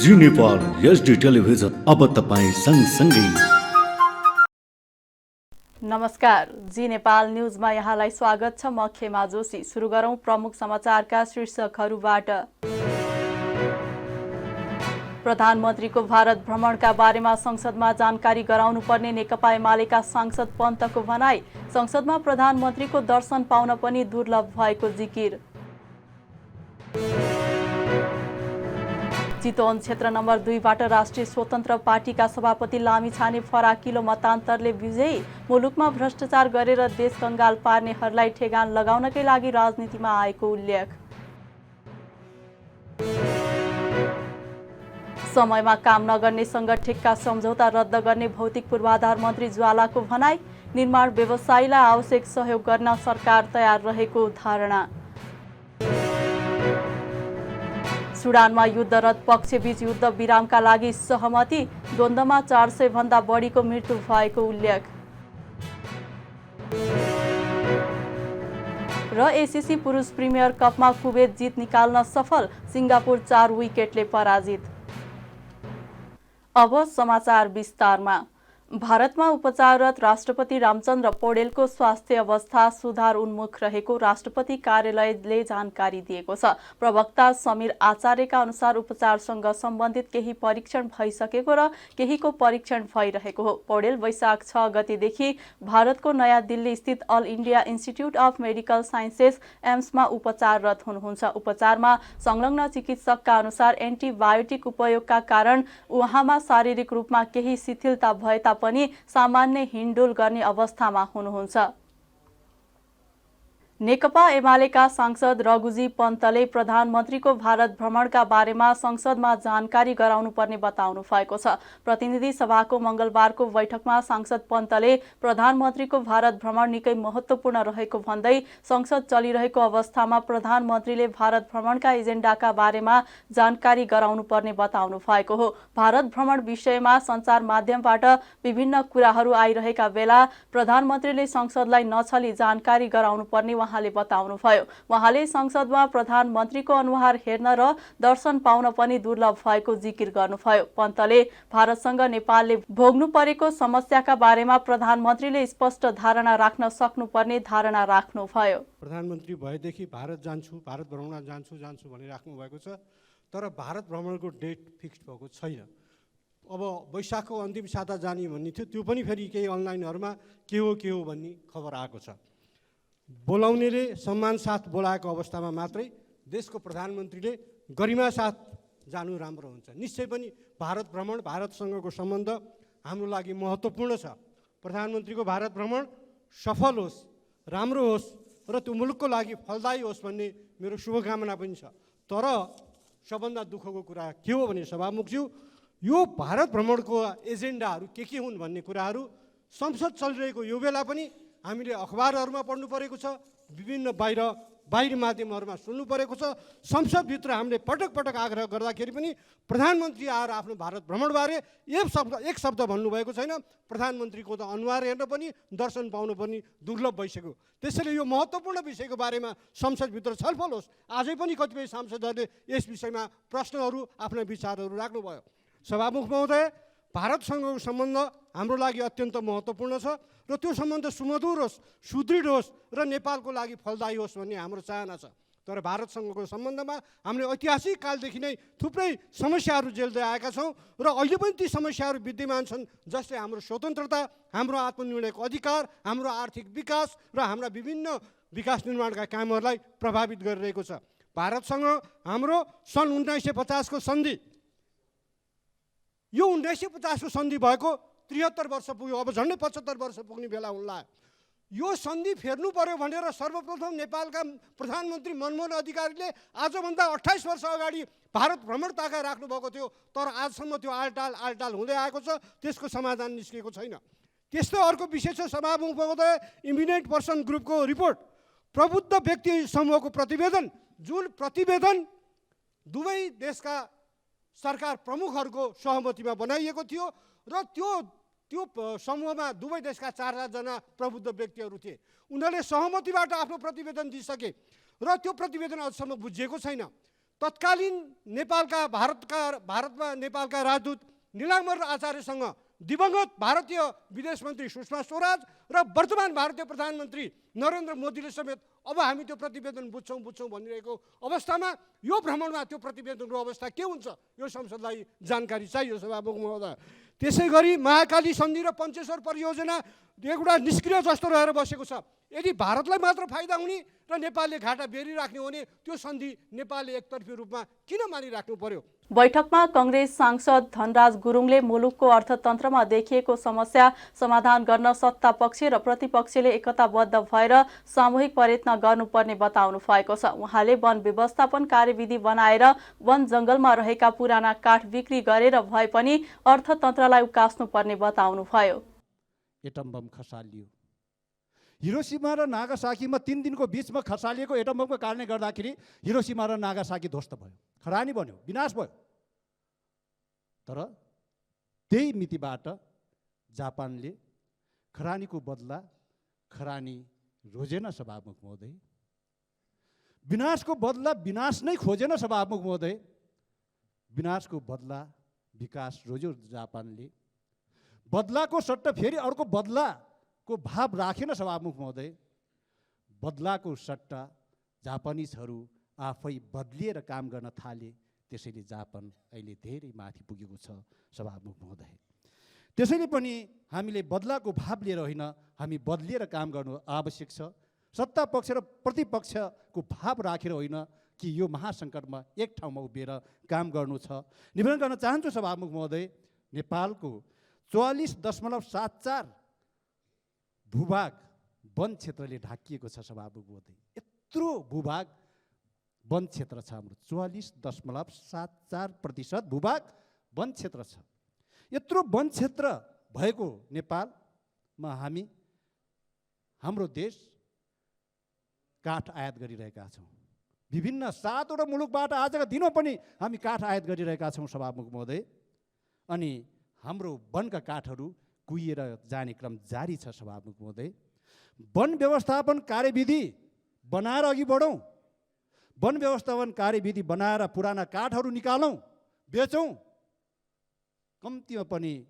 जी Nepal HD television अब तपाईँ सँगसँगै। नमस्कार, जी नेपाल न्युजमा यहाँलाई स्वागत छ। म खेमा जोशी। सुरु गरौं प्रमुख समाचारका शीर्षकहरूबाट। प्रधानमन्त्रीको भारत भ्रमणका बारेमा संसदमा जानकारी गराउनुपर्ने नेकपा एमालेका सांसद पन्तको भनाई। संसदमा प्रधानमन्त्रीको दर्शन पाउन पनि दुर्लभ भएको जिकिर। चितवन क्षेत्र नम्बर 2बाट राष्ट्रिय स्वतन्त्र पार्टीका सभापति लामिछाने फराकिलो मतान्तरले विजयी। मुलुकमा भ्रष्टाचार गरेर देश कंगाल पार्नेहरूलाई ठेगान लगाउनकै लागि राजनीतिमा आएको उल्लेख। समयमा काम नगर्नेसँग ठेक्का सम्झौता रद्द गर्ने भौतिक पूर्वाधार मन्त्री ज्वालाको भनाई। निर्माण व्यवसायीलाई आवश्यक सहयोग गर्न सरकार तयार रहेको धारणा। सुडानमा युद्धरत पक्षबीच युद्ध विरामका लागि सहमति। द्वन्द्वमा 400 भन्दा बढीको मृत्यु भएको उल्लेख। र एसीसी पुरुष प्रिमियर कपमा कुवेत जित निकाल्न सफल। सिङ्गापुर 4 विकेटले पराजित। अब समाचार विस्तारमा। भारतमा उपचाररत राष्ट्रपति रामचन्द्र पौडेलको स्वास्थ्य अवस्था सुधार उन्मुख रहेको राष्ट्रपति कार्यालयले जानकारी दिएको छ। प्रवक्ता समीर आचार्यका अनुसार उपचारसँग सम्बन्धित केही परीक्षण भइसकेको र केहीको परीक्षण भइरहेको हो। पौडेल वैशाख 6 गतेदेखि भारतको नयाँ दिल्ली स्थित All India Institute of Medical Sciences एम्समा उपचाररत हुनुहुन्छ। उपचारमा संलग्न चिकित्सकका अनुसार एन्टिबायोटिक उपयोगका कारण उहाँमा शारीरिक रूपमा केही शिथिलता भए पनि सामान्य हिँडडुल गर्ने अवस्थामा हुनुहुन्छ। नेकपा एमालेका सांसद रघुजी पन्तले प्रधानमन्त्रीको भारत भ्रमणका बारेमा संसदमा जानकारी गराउनुपर्ने बताउनु भएको छ। प्रतिनिधि सभाको मंगलबारको बैठकमा सांसद पन्तले प्रधानमन्त्रीको भारत भ्रमण निकै महत्त्वपूर्ण रहेको भन्दै संसद चलिरहेको अवस्थामा प्रधानमन्त्रीले भारत भ्रमणका एजेन्डाका बारेमा जानकारी गराउनुपर्ने बताउनु भएको हो। भारत भ्रमण विषयमा सञ्चार माध्यमबाट विभिन्न कुराहरू आइरहेका बेला प्रधानमन्त्रीले संसदलाई नछली जानकारी गराउनुपर्ने उहाँले बताउनुभयो। उहाँले संसदमा प्रधानमन्त्रीको अनुहार हेर्न र दर्शन पाउन पनि दुर्लभ भएको जिकिर गर्नुभयो। पन्तले भारतसँग नेपालले भोग्नु परेको समस्याका बारेमा प्रधानमन्त्रीले स्पष्ट धारणा राख्न सक्नुपर्ने धारणा राख्नुभयो। प्रधानमन्त्री भएदेखि भारत जान्छु, भारत भ्रमण जान्छु भनी राख्नु भएको छ, तर भारत भ्रमणको डेट फिक्स भएको छैन। अब वैशाखको अन्तिम साता जाने भन्ने थियो, त्यो पनि फेरि केही अनलाइनहरूमा के हो भन्ने खबर आएको छ। बोलाउनेले सम्मान साथ बोलाएको अवस्थामा मात्रै देशको प्रधानमन्त्रीले गरिमा साथ जानु राम्रो हुन्छ। निश्चय पनि भारत भ्रमण, भारतसँगको सम्बन्ध हाम्रो लागि महत्त्वपूर्ण छ। प्रधानमन्त्रीको भारत भ्रमण सफल होस्, राम्रो होस् र त्यो मुलुकको लागि फलदायी होस् भन्ने मेरो शुभकामना पनि छ। तर सबभन्दा दुःखको कुरा के हो भने सभामुखज्यू, यो भारत भ्रमणको एजेन्डाहरू के हुन् भन्ने कुराहरू संसद चलिरहेको यो बेला पनि हामीले अखबारहरूमा पढ्नु परेको छ, विभिन्न बाहिर माध्यमहरूमा सुन्नु परेको छ। संसदभित्र हामीले पटक आग्रह गर्दाखेरि पनि प्रधानमन्त्री आएर आफ्नो भारत भ्रमणबारे एक शब्द भन्नुभएको छैन। प्रधानमन्त्रीको त अनुहार हेर्न पनि दर्शन पाउनु पनि दुर्लभ भइसक्यो। त्यसैले यो महत्त्वपूर्ण विषयको बारेमा संसदभित्र छलफल होस्। आजै पनि कतिपय सांसदहरूले यस विषयमा प्रश्नहरू, आफ्ना विचारहरू राख्नुभयो। सभामुख महोदय, भारतसँगको सम्बन्ध हाम्रो लागि अत्यन्त महत्त्वपूर्ण छ र त्यो सम्बन्ध सुमधुर होस्, सुदृढ होस् र नेपालको लागि फलदायी होस् भन्ने हाम्रो चाहना छ। तर भारतसँगको सम्बन्धमा हामीले ऐतिहासिक कालदेखि नै थुप्रै समस्याहरू झेल्दै आएका छौँ र अहिले पनि ती समस्याहरू विद्यमान छन्, जसले हाम्रो स्वतन्त्रता, हाम्रो आत्मनिर्णयको अधिकार, हाम्रो आर्थिक विकास र हाम्रा विभिन्न विकास निर्माणका कामहरूलाई प्रभावित गरिरहेको छ। भारतसँग हाम्रो सन् 1950 को सन्धि, यो 1950 को सन्धि भएको 73 वर्ष पुग्यो। अब झन्डै 75 वर्ष पुग्ने बेला हुन लाग्यो। यो सन्धि फेर्नु पर्यो भनेर सर्वप्रथम नेपालका प्रधानमन्त्री मनमोहन अधिकारीले आजभन्दा 28 वर्ष अगाडि भारत भ्रमण ताका राख्नुभएको थियो, तर आजसम्म त्यो आलटाल हुँदै आएको छ, त्यसको समाधान निस्केको छैन। त्यस्तै अर्को विषय छ सभामुख महोदय, इमिनेन्ट पर्सन ग्रुपको रिपोर्ट, प्रबुद्ध व्यक्ति समूहको प्रतिवेदन, जुन प्रतिवेदन दुवै देशका सरकार प्रमुखहरूको सहमतिमा बनाइएको थियो र त्यो समूहमा दुवै देशका 4-4 जना प्रबुद्ध व्यक्तिहरू थिए। उनीहरूले सहमतिबाट आफ्नो प्रतिवेदन दिइसके र त्यो प्रतिवेदन अझसम्म बुझिएको छैन। तत्कालीन भारतमा नेपालका राजदूत नीलाम्बर आचार्यसँग दिवंगत भारतीय विदेश मन्त्री सुषमा स्वराज र वर्तमान भारतीय प्रधानमन्त्री नरेन्द्र मोदीले समेत अब हामी त्यो प्रतिवेदन बुझ्छौँ भनिरहेको अवस्थामा यो भ्रमणमा त्यो प्रतिवेदनको अवस्था के हुन्छ यो संसदलाई जानकारी चाहियो सभामुख महोदय। त्यसै गरी महाकाली सन्धि र पञ्चेश्वर परियोजना एउटा निष्क्रिय जस्तो रहेर बसेको छ। यदि भारतलाई मात्र फाइदा हुने र नेपालले घाटा बेरिराख्ने हो भने त्यो सन्धि नेपालले एकतर्फी रूपमा किन मानिराख्नु पर्यो? बैठकमा कांग्रेस सांसद धनराज गुरुङले मुलुकको अर्थतन्त्रमा देखिएको समस्या समाधान गर्न सत्ता पक्ष र प्रतिपक्षले एकताबद्ध भएर सामूहिक प्रयत्न गर्नुपर्ने बताउनु भएको छ। उहाँले वन व्यवस्थापन कार्यविधि बनाएर वन जंगलमा रहेका पुराना काठ बिक्री गरेर भए पनि अर्थतन्त्रलाई उकास्नुपर्ने बताउनुभयो। Atom bomb खसालियो। हिरोसिमा र नागासाकीमा 3 दिनको बीचमा खसालिएको एटम बमको कारणले गर्दाखेरि हिरोसिमा र नागासाकी ध्वस्त भयो, खरानी बन्यो, विनाश भयो। तर त्यही मितिबाट जापानले खरानीको बदला खरानी रोजेन सभामुख महोदय। विनाशको बदला विनाश नै खोजेन सभामुख महोदय। विनाशको बदला विकास रोज्यो जापानले। बदलाको सट्टा फेरि अर्को बदलाको भाव राखेन सभामुख महोदय। बदलाको सट्टा जापानिजहरू आफै बदलिएर काम गर्न थाले। त्यसैले जापान अहिले धेरै माथि पुगेको छ सभामुख महोदय। त्यसैले पनि हामीले बदलाको भाव लिएर होइन, हामी बदलिएर काम गर्नु आवश्यक छ। सत्ता पक्ष र प्रतिपक्षको भाव राखेर होइन कि यो महासङ्कटमा एक ठाउँमा उभिएर काम गर्नु छ। निवेदन गर्न चाहन्छु सभामुख महोदय, नेपालको 44.74 भूभाग वन क्षेत्रले ढाकिएको छ सभामुख महोदय। यत्रो भूभाग वन क्षेत्र छ हाम्रो। 44.74% भूभाग वन क्षेत्र छ। यत्रो वन क्षेत्र भएको नेपालमा हाम्रो देश काठ आयात गरिरहेका छौँ। विभिन्न 7वटा मुलुकबाट आजका दिनमा पनि हामी काठ आयात गरिरहेका छौँ सभामुख महोदय। अनि हाम्रो वनका काठहरू कुहिएर जाने क्रम जारी छ सभामुख महोदय। वन व्यवस्थापन कार्यविधि बनाएर अघि बढौँ। वन व्यवस्थापन कार्यविधि बनाएर पुराना काठहरू निकालौँ, बेचौँ। कम्तीमा पनि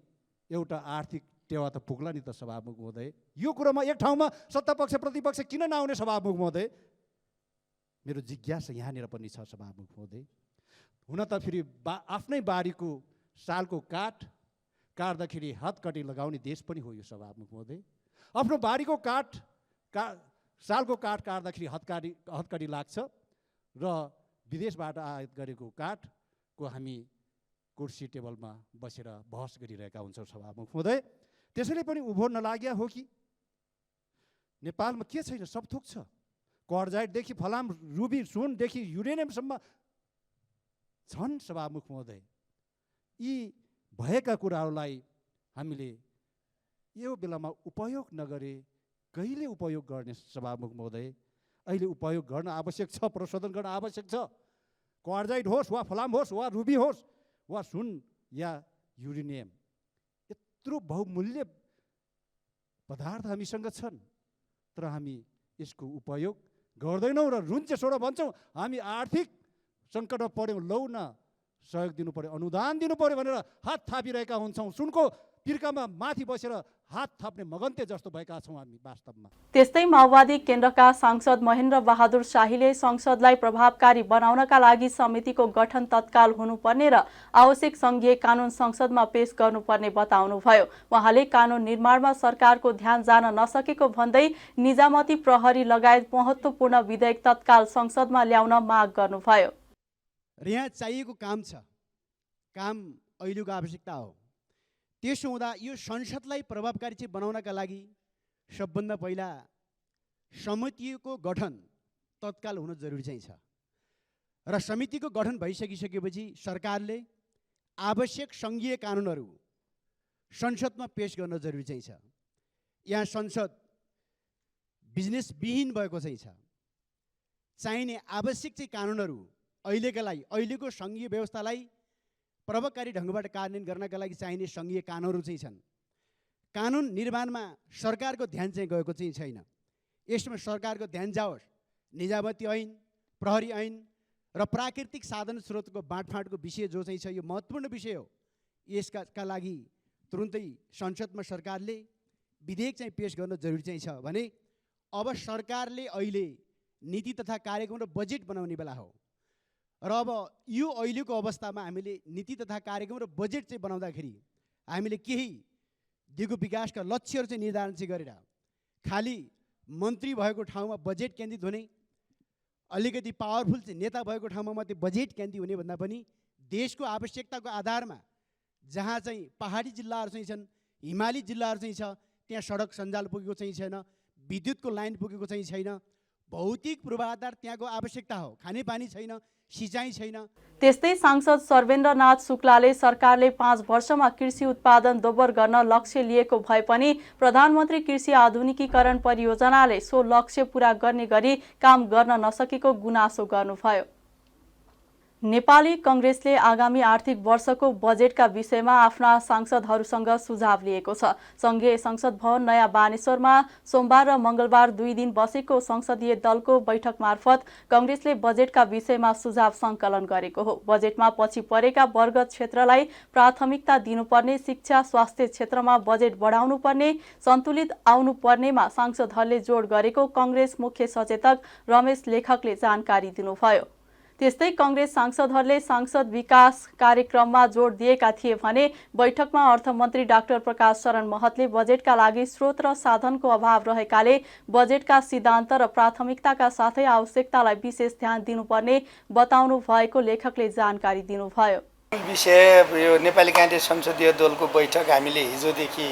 एउटा आर्थिक टेवा त पुग्ला नि त सभामुख महोदय। यो कुरोमा एक ठाउँमा सत्ता पक्ष प्रतिपक्ष किन नआउने सभामुख महोदय? मेरो जिज्ञासा यहाँनिर पनि छ सभामुख महोदय। हुन त फेरि आफ्नै बारीको सालको काठ काट्दाखेरि हतकडी लगाउने देश पनि हो यो सभामुख महोदय। आफ्नो बारीको सालको काठ काट्दाखेरि हतकडी लाग्छ र विदेशबाट आयात गरेको काठको हामी कुर्सी टेबलमा बसेर बहस गरिरहेका हुन्छौँ सभामुख महोदय। त्यसैले पनि उभो नलाग्या हो कि नेपालमा के छैन? सब थोक छ। कर्जाइटदेखि फलाम, रुबी, सुनदेखि युरेनियमसम्म छन् सभामुख महोदय। यी भएका कुराहरूलाई हामीले यो बेलामा उपयोग नगरे कहिले उपयोग गर्ने सभामुख महोदय? अहिले उपयोग गर्न आवश्यक छ, प्रशोधन गर्न आवश्यक छ। क्वार्जाइट होस् वा फलाम होस् वा रुबी होस् वा सुन या युरेनियम, यत्रो बहुमूल्य पदार्थ हामीसँग छन्, तर हामी यसको उपयोग गर्दैनौँ र रुन्छ सोडा भन्छौँ। हामी आर्थिक सङ्कटमा पऱ्यौँ, लौ न सहयोग दिनु पर्यो, अनुदान दिनु पर्यो भनेर हात थापिरहेका हुन्छौँ। सुनको पिर्कामा माथि बसेर हात थाप्ने मगन्ते जस्तो भएका छौँ हामी वास्तवमा। त्यस्तै माओवादी केन्द्रका सांसद महेन्द्र बहादुर शाहीले संसदलाई प्रभावकारी बनाउनका लागि समितिको गठन तत्काल हुनुपर्ने र आवश्यक सङ्घीय कानुन संसदमा पेश गर्नुपर्ने बताउनुभयो। उहाँले कानुन निर्माणमा सरकारको ध्यान जान नसकेको भन्दै निजामती प्रहरी लगायत महत्त्वपूर्ण विधेयक तत्काल संसदमा ल्याउन माग गर्नुभयो। यहाँ चाहिएको काम छ, काम अहिलेको आवश्यकता हो। त्यसो हुँदा यो संसदलाई प्रभावकारी चाहिँ बनाउनका लागि सबभन्दा पहिला समितिको गठन तत्काल हुन जरुरी चाहिँ छ र समितिको गठन भइसकिसकेपछि सरकारले आवश्यक सङ्घीय कानुनहरू संसदमा पेश गर्न जरुरी चाहिँ छ। यहाँ संसद बिजनेसविहीन भएको चाहिँ छ। चाहिने आवश्यक चाहिँ कानुनहरू अहिलेको सङ्घीय व्यवस्थालाई प्रभावकारी ढङ्गबाट कार्यान्वयन गर्नका लागि चाहिने सङ्घीय कानुनहरू चाहिँ छन्। कानुन निर्माणमा सरकारको ध्यान चाहिँ गएको चाहिँ छैन। यसमा सरकारको ध्यान जाओस्। निजामती ऐन, प्रहरी ऐन र प्राकृतिक साधन स्रोतको बाँडफाँडको विषय जो चाहिँ छ यो महत्त्वपूर्ण विषय हो। यसका लागि तुरुन्तै संसदमा सरकारले विधेयक चाहिँ पेश गर्न जरुरी चाहिँ छ भने अब सरकारले अहिले नीति तथा कार्यक्रम र बजेट बनाउने बेला हो र अब यो अहिलेको अवस्थामा हामीले नीति तथा कार्यक्रम र बजेट चाहिँ बनाउँदाखेरि हामीले केही दिगो विकासका लक्ष्यहरू चाहिँ निर्धारण चाहिँ गरेर खालि मन्त्री भएको ठाउँमा बजेट केन्द्रित हुने, अलिकति पावरफुल चाहिँ नेता भएको ठाउँमा मात्रै बजेट केन्द्रित हुने भन्दा पनि देशको आवश्यकताको आधारमा जहाँ चाहिँ पहाडी जिल्लाहरू चाहिँ छन्, हिमाली जिल्लाहरू चाहिँ छ, त्यहाँ सडक सञ्जाल पुगेको चाहिँ छैन, विद्युतको लाइन पुगेको चाहिँ छैन, भौतिक पूर्वाधार त्यहाँको आवश्यकता हो, खानेपानी छैन, सिँचाइ छैन। त्यस्तै सांसद सर्वेन्द्रनाथ शुक्लाले सरकारले 5 वर्षमा कृषि उत्पादन दोब्बर गर्न लक्ष्य लिएको भए पनि प्रधानमन्त्री कृषि आधुनिकीकरण परियोजनाले सो लक्ष्य पूरा गर्ने गरी काम गर्न नसकेको गुनासो गर्नुभयो। नेपाली कांग्रेसले आगामी आर्थिक वर्षको बजेटका विषयमा आफ्ना सांसदहरूसँग सुझाव लिएको छ। संघीय संसद भवन नयाँ बानेश्वरमा सोमबार र मंगलबार 2 दिन बसेको संसदीय दलको बैठक मार्फत कांग्रेसले बजेटका विषयमा सुझाव संकलन गरेको हो। बजेटमा पछि परेका वर्ग क्षेत्रलाई प्राथमिकता दिनुपर्ने, शिक्षा स्वास्थ्य क्षेत्रमा बजेट बढाउनु पर्ने, सन्तुलित आउनु पर्नेमा सांसदहरूले जोड गरेको कांग्रेस मुख्य सचेतक रमेश लेखकले जानकारी दिनुभयो। त्यस्तै कांग्रेस सांसदहरूले सांसद विकास कार्यक्रममा जोड दिएका थिए भने बैठकमा अर्थमन्त्री डाक्टर प्रकाश शरण महतले बजेटका लागि स्रोत र साधनको अभाव रहेकाले बजेटका सिद्धान्त र प्राथमिकताका साथै आवश्यकतालाई विशेष ध्यान दिनुपर्ने बताउनु भएको लेखकले जानकारी दिनुभयो। विषय यो नेपाली कांग्रेस संसदीय दलको बैठक हामीले हिजोदेखि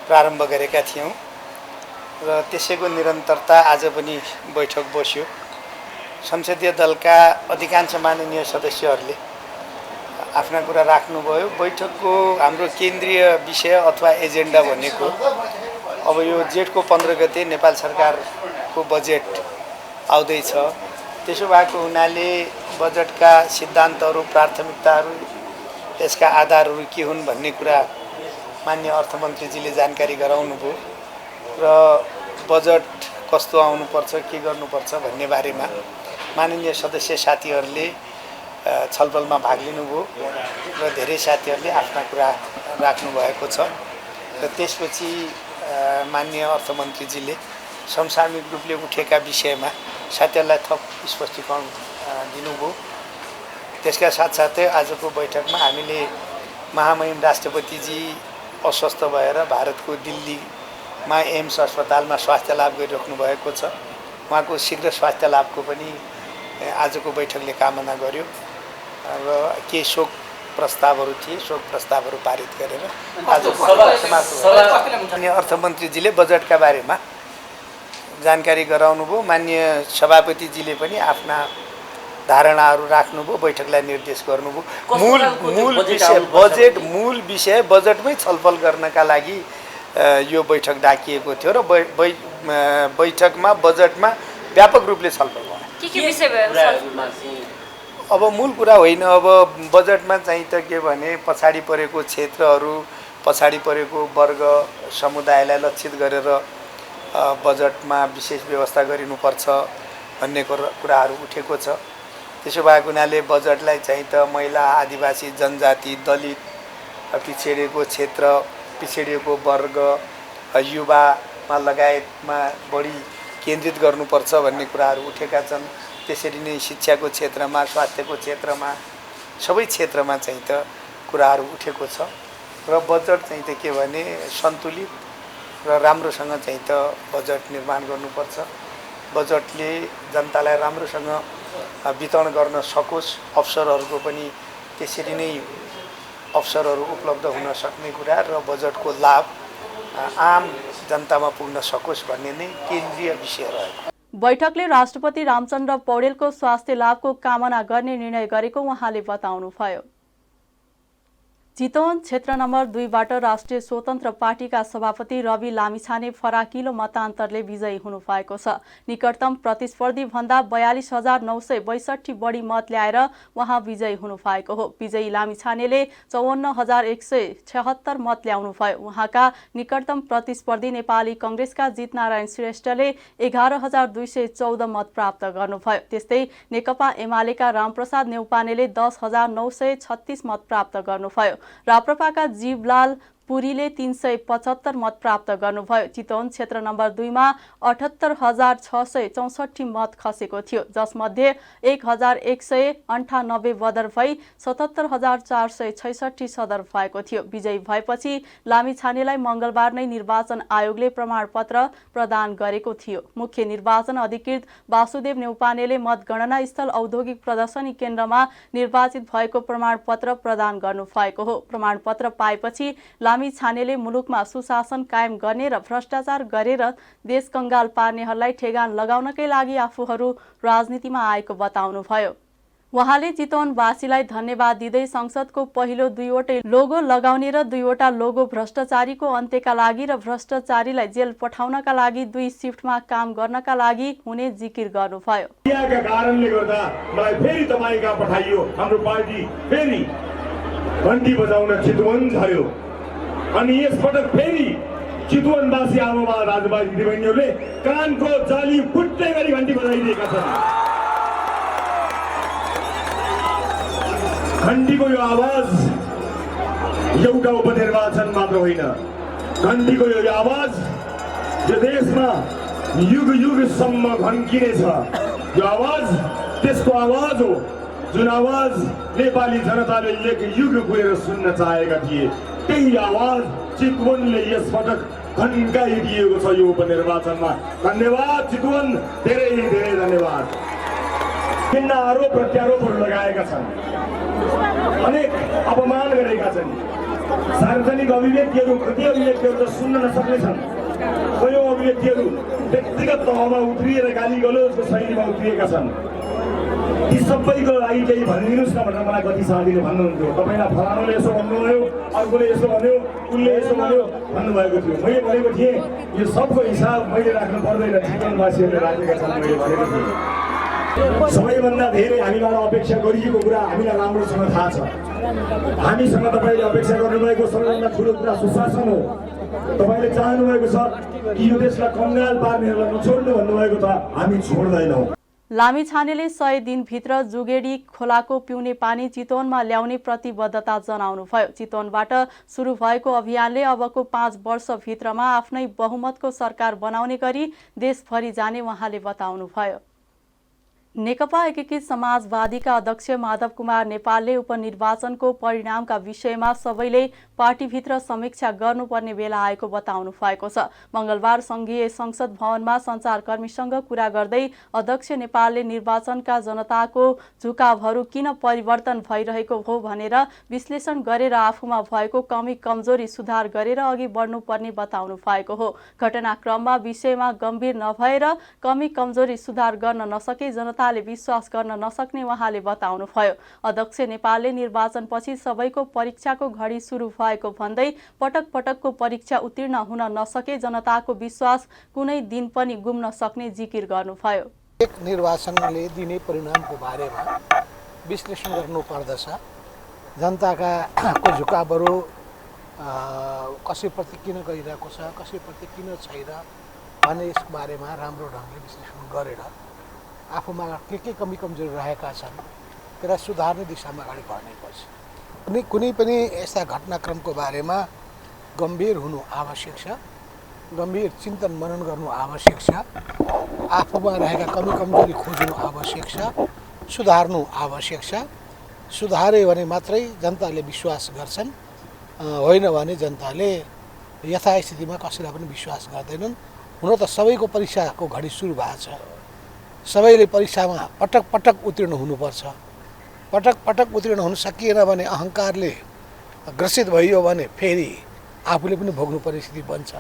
प्रारम्भ गरेका थियौं र त्यसैको निरन्तरता आज पनि बैठक बस्यो। संसदीय दलका अधिकांश माननीय सदस्यहरूले आफ्ना कुरा राख्नुभयो। बैठकको हाम्रो केन्द्रीय विषय अथवा एजेन्डा भनेको अब यो जेठको 15 गते नेपाल सरकारको बजेट आउँदैछ। त्यसो भएको हुनाले बजेटका सिद्धान्तहरू, प्राथमिकताहरू, यसका आधारहरू के हुन् भन्ने कुरा माननीय अर्थमन्त्रीजीले जानकारी गराउनुभयो र बजेट कस्तो आउनुपर्छ, के गर्नुपर्छ भन्ने बारेमा माननीय सदस्य साथीहरूले छलफलमा भाग लिनुभयो र धेरै साथीहरूले आफ्ना कुरा राख्नु भएको छ र त्यसपछि माननीय अर्थमन्त्रीजीले समसामयिक रूपले उठेका विषयमा साथीहरूलाई थप स्पष्टीकरण दिनुभयो। त्यसका साथसाथै आजको बैठकमा हामीले महामहिम राष्ट्रपतिजी अस्वस्थ भएर भारतको दिल्लीमा एम्स अस्पतालमा स्वास्थ्य लाभ गरिराख्नु भएको छ। उहाँको शीघ्र स्वास्थ्य लाभको पनि आजको बैठकले कामना गर्यो र के शोक प्रस्तावहरू थिए, शोक प्रस्तावहरू पारित गरेर आजको माननीय अर्थमन्त्रीजीले बजेटका बारेमा जानकारी गराउनुभयो। माननीय सभापतिजीले पनि आफ्ना धारणाहरू राख्नुभयो, बैठकलाई निर्देश गर्नुभयो। मूल विषय बजेट, मूल विषय बजेटमै छलफल गर्नका लागि यो बैठक डाकिएको थियो र बैठकमा बजेटमा व्यापक रूपले छलफल भयो। के विषय भयो? अब मूल कुरा होइन, अब बजेटमा चाहिँ त के भने पछाडि परेको क्षेत्रहरू, पछाडि परेको वर्ग समुदायलाई लक्षित गरेर बजेटमा विशेष व्यवस्था गरिनुपर्छ भन्ने कुराहरू उठेको छ। त्यसो भएको हुनाले बजेटलाई चाहिँ त महिला, आदिवासी, जनजाति, दलित, पिछडिएको क्षेत्र, पिछडिएको वर्ग, युवामा लगायतमा बढी केन्द्रित गर्नुपर्छ भन्ने कुराहरू उठेका छन्। त्यसरी नै शिक्षाको क्षेत्रमा, स्वास्थ्यको क्षेत्रमा, सबै क्षेत्रमा चाहिँ त कुराहरू उठेको छ र बजेट चाहिँ त के भने सन्तुलित र राम्रोसँग चाहिँ त बजेट निर्माण गर्नुपर्छ। बजेटले जनतालाई राम्रोसँग वितरण गर्न सकोस्, अवसरहरूको पनि त्यसरी नै अवसरहरू उपलब्ध हुन सक्ने कुरा र बजेटको लाभ आम जनतामा पुग्न सकोस् भन्ने नै केन्द्रीय विषय रहेको। बैठकले राष्ट्रपति रामचन्द्र पौडेलको स्वास्थ्य लाभको कामना गर्ने निर्णय गरेको उहाँले बताउनुभयो। चितवन क्षेत्र नम्बर 2बाट राष्ट्रिय स्वतन्त्र पार्टीका सभापति रवि लामिछाने फराकिलो मतान्तरले विजयी हुनु भएको छ। निकटतम प्रतिस्पर्धी भन्दा 42,962 बढी मत ल्याएर उहाँ विजयी हुनु भएको हो। विजयी लामिछानेले 54,176 मत ल्याउनु भयो। उहाँका निकटतम प्रतिस्पर्धी नेपाली कांग्रेसका जितनारायण श्रेष्ठले 11,214 मत प्राप्त गर्नुभयो। त्यस्तै नेकपा एमालेका रामप्रसाद नेउपानेले 10,936 मत प्राप्त गर्नुभयो। राप्रपाका जीवलाल पुरीले 375 मत प्राप्त गर्नुभयो। चितवन क्षेत्र नम्बर 2 मा 78,664 मत खसेको थियो, जसमध्ये 1,198 बदर भई 77,466 सदर भएको थियो। विजयी भएपछि लामिछानेलाई मंगलबार नै निर्वाचन आयोगले प्रमाणपत्र प्रदान गरेको थियो। मुख्य निर्वाचन अधिकृत वासुदेव नेउपानेले मतगणना स्थल औद्योगिक प्रदर्शनी केन्द्रमा निर्वाचित भएको प्रमाणपत्र प्रदान गर्नुभएको हो। प्रमाणपत्र पाएपछि लामिछानेले मुलुकमा सुशासन कायम गर्ने र भ्रष्टाचार गरेर देश कंगाल पार्नेहरूलाई ठेगान लगाउनकै लागि आफूहरू राजनीतिमा आएको बताउनुभयो। उहाँले चितवनवासीलाई धन्यवाद दिँदै संसदको पहिलो 2वटै लोगो लगाउने र 2वटा लोगो भ्रष्टाचारीको अन्त्यका लागि र भ्रष्टाचारीलाई जेल पठाउनका लागि 2 शिफ्टमा काम गर्नका लागि हुने जिकिर गर्नुभयो। यहाँका कारणले गर्दा मलाई फेरि तपाईका पठाइयो। हाम्रो पार्टी फेरि घण्टी बजाउन चितवन झर्यो अनि यसपटक फेरि चितवनवासी आमाबा दाजुभाइ दिदीबहिनीहरूले कानको जाली फुट्दै गरी घण्टी बजाइदिएका छन्। घण्टीको यो आवाज एउटा उपनिर्वाचन मात्र होइन, घण्टीको यो आवाज यो देशमा युग युगसम्म घन्किनेछ। यो आवाज त्यसको आवाज हो जुन आवाज नेपाली जनताले एक युग गएर सुन्न चाहेका थिए। त्यही आवाज चितवनले यसपटक घन्काइदिएको छ यो उपनिर्वाचनमा। धन्यवाद चितवन, धेरै धेरै धन्यवाद। किन आरोप प्रत्यारोपहरू लगाएका छन्, अनेक अपमान गरेका छन्। सार्वजनिक अभिव्यक्तिहरू, कति अभिव्यक्तिहरू त सुन्न नसक्ने छन्। कयौँ अभिव्यक्तिहरू व्यक्तिगत तहमा उत्रिएर गाली गलोचको शैलीमा उत्रिएका छन्। ती सबैको लागि केही भनिदिनुहोस् न भनेर मलाई कति साथीले भन्नुहुन्थ्यो। तपाईँलाई फलानुले यसो भन्नुभयो, अर्कोले यसो भन्यो, उसले यसो भन्यो भन्नुभएको थियो। मैले भनेको थिएँ यो सबको हिसाब मैले राख्नु पर्दैन, चितवनवासीहरूले राखेका छन् मैले भनेको थिएँ। सबैभन्दा धेरै हामीबाट अपेक्षा गरिएको कुरा हामीलाई राम्रोसँग थाहा छ। हामीसँग तपाईँले अपेक्षा गर्नुभएको सबैभन्दा ठुलो कुरा सुशासन हो। तपाईँले चाहनुभएको छ कि यो देशलाई कङ्गाल पार्नेहरूलाई नछोड्नु भन्नुभएको छ, हामी छोड्दैनौँ। लामिछानेले 100 दिनभित्र जुगेडी खोलाको पिउने पानी चितवनमा ल्याउने प्रतिबद्धता जनाउनुभयो। चितवनबाट सुरु भएको अभियानले अबको 5 वर्षभित्रमा आफ्नै बहुमतको सरकार बनाउने गरी देशभरि जाने उहाँले बताउनुभयो। नेकपा एकीकृत समाजवादीका अध्यक्ष माधव कुमार नेपालले उपनिर्वाचनको परिणामका विषयमा सबैले पार्टीभित्र समीक्षा गर्नुपर्ने बेला आएको बताउनु भएको छ। मंगलबार संघीय संसद भवनमा सञ्चारकर्मीसँग कुरा गर्दै अध्यक्ष नेपालले निर्वाचनका जनताको झुकावहरू किन परिवर्तन भइरहेको हो भनेर विश्लेषण गरेर आफूमा भएको कमी कमजोरी सुधार गरेर अघि बढ्नुपर्ने बताउनु भएको हो। घटनाक्रममा विषयमा गम्भीर नभएर कमी कमजोरी सुधार गर्न नसके जनताले विश्वास गर्न नसक्ने उहाँले बताउनुभयो। अध्यक्ष नेपालले निर्वाचनपछि सबैको परीक्षाको घडी सुरु भएको भन्दै पटक पटकको परीक्षा उत्तीर्ण हुन नसके जनताको विश्वास कुनै दिन पनि गुम्न सक्ने जिकिर गर्नुभयो। एक निर्वाचनले दिने परिणामको बारेमा विश्लेषण गर्नुपर्दछ। जनताका झुकावहरू कसैप्रति किन गइरहेको छ, कसैप्रति किन छैन भन्ने यसको बारेमा राम्रो ढङ्गले विश्लेषण गरेर आफूमा के कमी कमजोरी रहेका छन् त्यसलाई सुधार्ने दिशामा अगाडि बढ्नुपर्छ। कुनै पनि यस्ता घटनाक्रमको बारेमा गम्भीर हुनु आवश्यक छ, गम्भीर चिन्तन मनन गर्नु आवश्यक छ, आफूमा रहेका कमी कमजोरी खोज्नु आवश्यक छ, सुधार्नु आवश्यक छ। सुधार्यो भने मात्रै जनताले विश्वास गर्छन्, होइन भने जनताले यथास्थितिमा कसैलाई पनि विश्वास गर्दैनन्। हुन त सबैको परीक्षाको घडी सुरु भएको छ, सबैले परीक्षामा पटक पटक उत्तीर्ण हुनुपर्छ। पटक पटक उत्तीर्ण हुन सकिएन भने अहङ्कारले ग्रसित भइयो भने फेरि आफूले पनि भोग्नु पर्ने स्थिति बन्छ।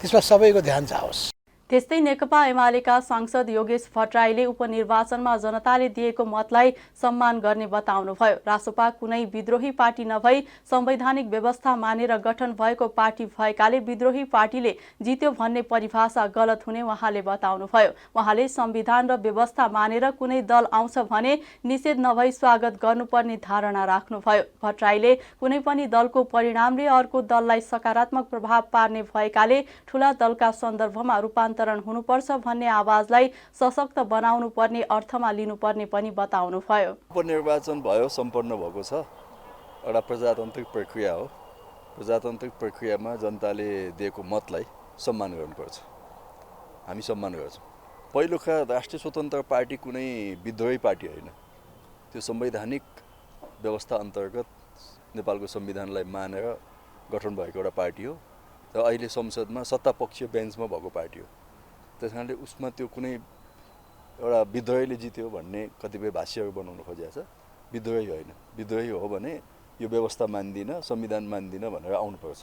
त्यसमा सबैको ध्यान जाओस्। त्यस्तै नेकपा एमालेका सांसद योगेश भट्टराईले उपनिर्वाचनमा जनताले दिएको मतलाई सम्मान गर्ने बताउनुभयो। रासोपा कुनै विद्रोही पार्टी नभई संवैधानिक व्यवस्था मानेर गठन भएको पार्टी भएकाले विद्रोही पार्टीले जित्यो भन्ने परिभाषा गलत हुने उहाँले बताउनुभयो। उहाँले संविधान र व्यवस्था मानेर कुनै दल आउँछ भने निषेध नभई स्वागत गर्नुपर्ने धारणा राख्नुभयो। भट्टराईले कुनै पनि दलको परिणामले अर्को दललाई सकारात्मक प्रभाव पार्ने भएकाले ठूला दलका सन्दर्भमा रूपान्तरण हुनुपर्छ भन्ने आवाजलाई सशक्त बनाउनु पर्ने अर्थमा लिनुपर्ने पनि बताउनुभयो। उपनिर्वाचन भयो, सम्पन्न भएको छ, एउटा प्रजातान्त्रिक प्रक्रिया हो। प्रजातान्त्रिक प्रक्रियामा जनताले दिएको मतलाई सम्मान गर्नुपर्छ। हामी सम्मान गर्छौँ। पहिलोका राष्ट्रिय स्वतन्त्र पार्टी कुनै विद्रोही पार्टी होइन, त्यो संवैधानिक व्यवस्था अन्तर्गत नेपालको संविधानलाई मानेर गठन भएको एउटा पार्टी हो र अहिले संसदमा सत्तापक्षीय बेन्चमा भएको पार्टी हो। त्यस कारणले उसमा त्यो कुनै एउटा विद्रोहीले जित्यो भन्ने कतिपय भाष्यहरू बनाउनु खोजेको छ। विद्रोही होइन, विद्रोही हो भने यो व्यवस्था मान्दिनँ, संविधान मान्दिनँ भनेर आउनुपर्छ।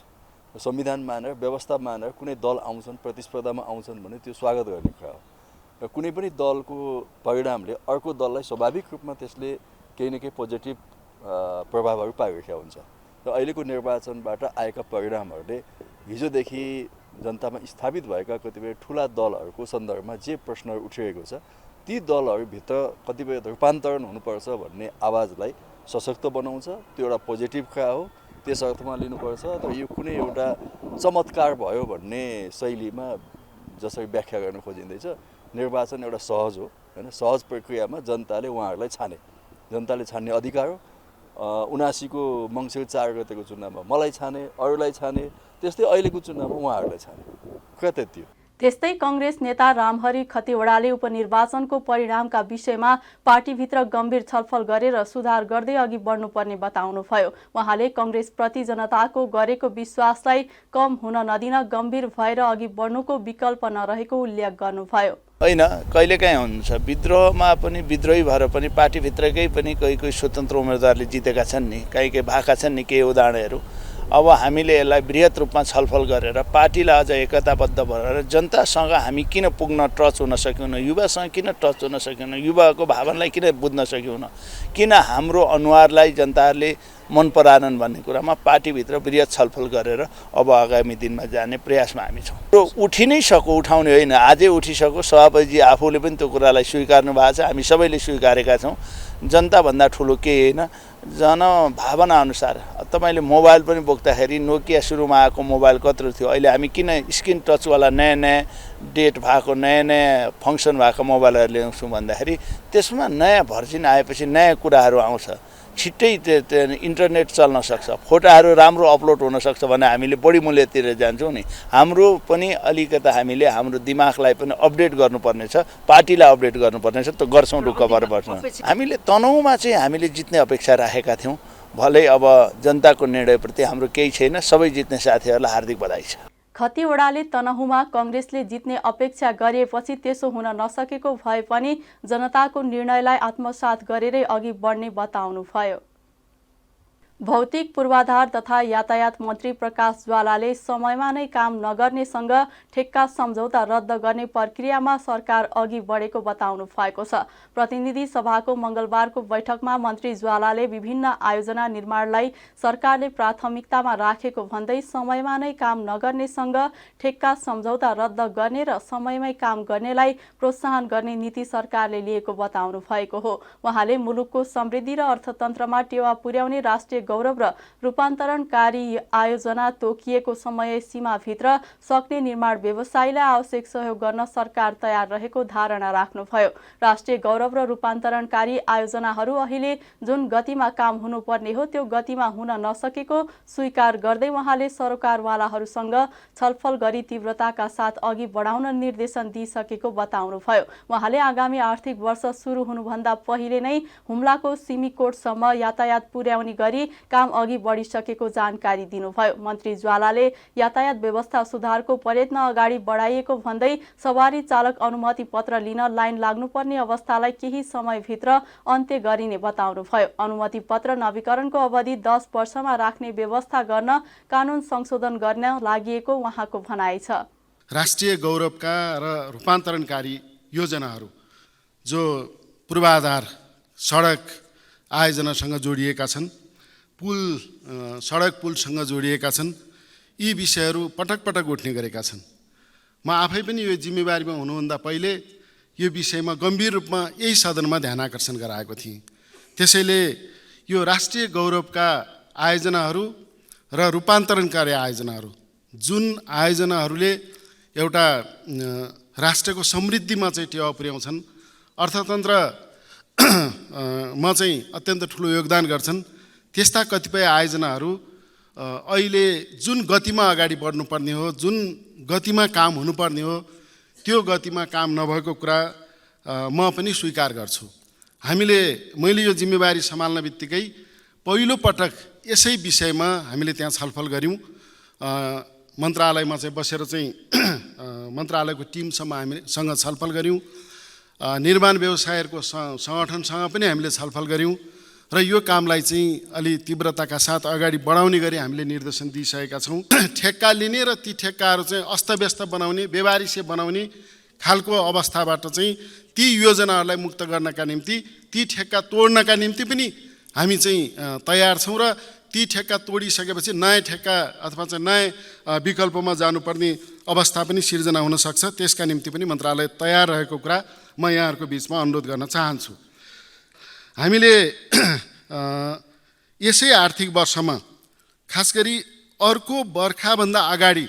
संविधान मानेर व्यवस्था मानेर कुनै दल आउँछन्, प्रतिस्पर्धामा आउँछन् भने त्यो स्वागत गर्ने कुरा हो र कुनै पनि दलको परिणामले अर्को दललाई स्वाभाविक रूपमा त्यसले केही न केही पोजिटिभ प्रभावहरू पाइरहेको हुन्छ र अहिलेको निर्वाचनबाट आएका परिणामहरूले हिजोदेखि जनतामा स्थापित भएका कतिपय ठुला दलहरूको सन्दर्भमा जे प्रश्नहरू उठिरहेको छ ती दलहरूभित्र कतिपय रूपान्तरण हुनुपर्छ भन्ने आवाजलाई सशक्त बनाउँछ। त्यो एउटा पोजिटिभ कुरा हो, त्यस अर्थमा लिनुपर्छ। तर यो कुनै एउटा चमत्कार भयो भन्ने शैलीमा जसरी व्याख्या गर्न खोजिँदैछ, निर्वाचन एउटा सहज हो हैन। सहज प्रक्रियामा जनताले उहाँहरूलाई छाने, जनताले छान्ने अधिकार हो। 79 को मङ्सिर 4 गतेको चुनावमा मलाई छाने, अरूलाई छाने, त्यस्तै अहिलेको चुनावमा उहाँहरूलाई छाने। कुरा त्यति हो। त्यस्तै कांग्रेस नेता रामहरि खतिवड़ाले उपनिर्वाचनको परिणामका विषयमा पार्टीभित्र गम्भीर छलफल गरेर सुधार गर्दै अघि बढ्नुपर्ने बताउनुभयो। उहाँले कांग्रेसप्रति जनताको गरेको विश्वासलाई कम हुन नदिन गम्भीर भएर अघि बढ्नुको विकल्प नरहेको उल्लेख गर्नुभयो। होइन, कहिलेकाहीँ हुन्छ विद्रोहमा पनि, विद्रोही भएर पनि पार्टीभित्रकै पनि कोही स्वतन्त्र उम्मेदवारले जितेका छन् नि, कहीँ भएका छन् नि केही उदाहरणहरू। अब हामीले यसलाई बृहत रूपमा छलफल गरेर पार्टीलाई अझ एकताबद्ध भएर जनतासँग हामी किन पुग्न टच हुन सक्यौँ, युवासँग किन टच हुन सक्यौँ, युवाको भावनालाई किन बुझ्न सक्यौँ, किन हाम्रो अनुहारलाई जनताहरूले मन पराएनन् भन्ने कुरामा पार्टीभित्र बृहत छलफल गरेर अब आगामी दिनमा जाने प्रयासमा हामी छौँ। र उठि नै सक्यो, उठाउने होइन, आजै उठिसक्यो। सभापतिजी आफूले पनि त्यो कुरालाई स्वीकार्नु भएको छ, हामी सबैले स्वीकारेका छौँ। जनताभन्दा ठुलो केही होइन, जनभावना अनुसार। तपाईँले मोबाइल पनि बोक्दाखेरि नोकिया सुरुमा आएको मोबाइल कत्रो थियो, अहिले हामी किन स्क्रिन टचवाला नयाँ नयाँ डेट भएको नयाँ नयाँ फङ्सन भएको मोबाइलहरू ल्याउँछौँ भन्दाखेरि त्यसमा नयाँ भर्जिन आएपछि नयाँ कुराहरू आउँछ, छिट्टै इन्टरनेट चल्न सक्छ, फोटाहरू राम्रो अपलोड हुनसक्छ भने हामीले बढी मूल्यतिर जान्छौँ नि। हाम्रो पनि अलिकता हामीले हाम्रो दिमागलाई पनि अपडेट गर्नुपर्ने छ, पार्टीलाई अपडेट गर्नुपर्ने छ, त गर्छौँ ढुक्क पर्छ। हामीले तनहुमा चाहिँ हामीले जित्ने अपेक्षा राखेका थियौँ। भलै अब जनताको निर्णयप्रति हाम्रो केही छैन, सबै जित्ने साथीहरूलाई हार्दिक बधाई छ। खतिवड़ाले तनहुमा कांग्रेसले जित्ने अपेक्षा गरिएपछि त्यसो हुन नसकेको भए पनि जनताको निर्णयलाई आत्मसात गरेरै अघि बढ्ने बताउनुभयो। भौतिक पूर्वाधार तथा यातायात मन्त्री प्रकाश ज्वालाले समयमा नै काम नगर्नेसँग ठेक्का सम्झौता रद्द गर्ने प्रक्रियामा सरकार अघि बढेको बताउनु भएको छ। प्रतिनिधि सभाको मंगलबारको बैठकमा मन्त्री ज्वालाले विभिन्न आयोजना निर्माणलाई सरकारले प्राथमिकतामा राखेको भन्दै समयमा नै काम नगर्नेसँग ठेक्का सम्झौता रद्द गर्ने र समयमै काम गर्नेलाई प्रोत्साहन गर्ने नीति सरकारले लिएको बताउनु भएको हो। उहाँले मुलुकको समृद्धि र अर्थतन्त्रमा टेवा पुर्याउने राष्ट्रिय गौरव र रूपान्तरणकारी आयोजना तोकिएको समय सीमाभित्र सक्ने निर्माण व्यवसायीलाई आवश्यक सहयोग गर्न सरकार तयार रहेको धारणा राख्नुभयो। राष्ट्रिय गौरव र रूपान्तरणकारी आयोजनाहरू अहिले जुन गतिमा काम हुनुपर्ने हो त्यो गतिमा हुन नसकेको स्वीकार गर्दै उहाँले सरकारवालाहरूसँग छलफल गरी तीव्रताका साथ अघि बढाउन निर्देशन दिइसकेको बताउनुभयो। उहाँले आगामी आर्थिक वर्ष सुरु हुनुभन्दा पहिले नै हुम्लाको सिमीकोटसम्म यातायात पुर्याउने गरी काम अघि बढिसकेको जानकारी दिनुभयो। मन्त्री ज्वालाले यातायात व्यवस्था सुधारको प्रयत्न अगाडि बढाइएको भन्दै सवारी चालक अनुमति पत्र लिन लाइन लाग्नुपर्ने अवस्थालाई केही समयभित्र अन्त्य गरिने बताउनुभयो। अनुमति पत्र नवीकरणको अवधि 10 वर्षमा राख्ने व्यवस्था गर्न कानून संशोधन गर्न लागि उहाँको भनाइ छ। राष्ट्रिय गौरवका र रूपान्तरणकारी योजनाहरू जो पूर्वाधार सडक आयोजनासँग जोडिएका छन्, सडक पुलसँग जोडिएका छन्, यी विषयहरू पटक पटक उठ्ने गरेका छन्। म आफै पनि यो जिम्मेवारीमा हुनुभन्दा पहिले यो विषयमा गम्भीर रूपमा यही सदनमा ध्यान आकर्षण गराएको थिएँ। त्यसैले यो राष्ट्रिय गौरवका आयोजनाहरू र रूपान्तरणकारी आयोजनाहरू, जुन आयोजनाहरूले एउटा राष्ट्रको समृद्धिमा चाहिँ टेवा पुर्याउँछन्, अर्थतन्त्रमा चाहिँ अत्यन्त ठुलो योगदान गर्छन्, त्यस्ता कतिपय आयोजनाहरू अहिले जुन गतिमा अगाडि बढ्नुपर्ने हो, जुन गतिमा काम हुनुपर्ने हो, त्यो गतिमा काम नभएको कुरा म पनि स्वीकार गर्छु। मैले यो जिम्मेवारी सम्हाल्न बित्तिकै पहिलो पटक यसै विषयमा हामीले त्यहाँ छलफल गऱ्यौँ। मन्त्रालयमा चाहिँ बसेर चाहिँ मन्त्रालयको टिमसँग हामीसँग छलफल गऱ्यौँ। निर्माण व्यवसायहरूको सङ्गठनसँग पनि हामीले छलफल गऱ्यौँ र यो कामलाई चाहिँ अलि तीव्रताका साथ अगाडि बढाउने गरी हामीले निर्देशन दिइसकेका छौँ। ठेक्का लिने र ती ठेक्काहरू चाहिँ अस्तव्यस्त बनाउने, बेवारिसे बनाउने खालको अवस्थाबाट चाहिँ ती योजनाहरूलाई मुक्त गर्नका निम्ति, ती ठेक्का तोड्नका निम्ति पनि हामी चाहिँ तयार छौँ र ती ठेक्का तोडिसकेपछि नयाँ ठेक्का अथवा चाहिँ नयाँ विकल्पमा जानुपर्ने अवस्था पनि सिर्जना हुन सक्छ। त्यसका निम्ति पनि मन्त्रालय तयार रहेको कुरा म यहाँहरूको बिचमा अनुरोध गर्न चाहन्छु। हामीले यसै आर्थिक वर्षमा खास गरी अर्को बर्खाभन्दा अगाडि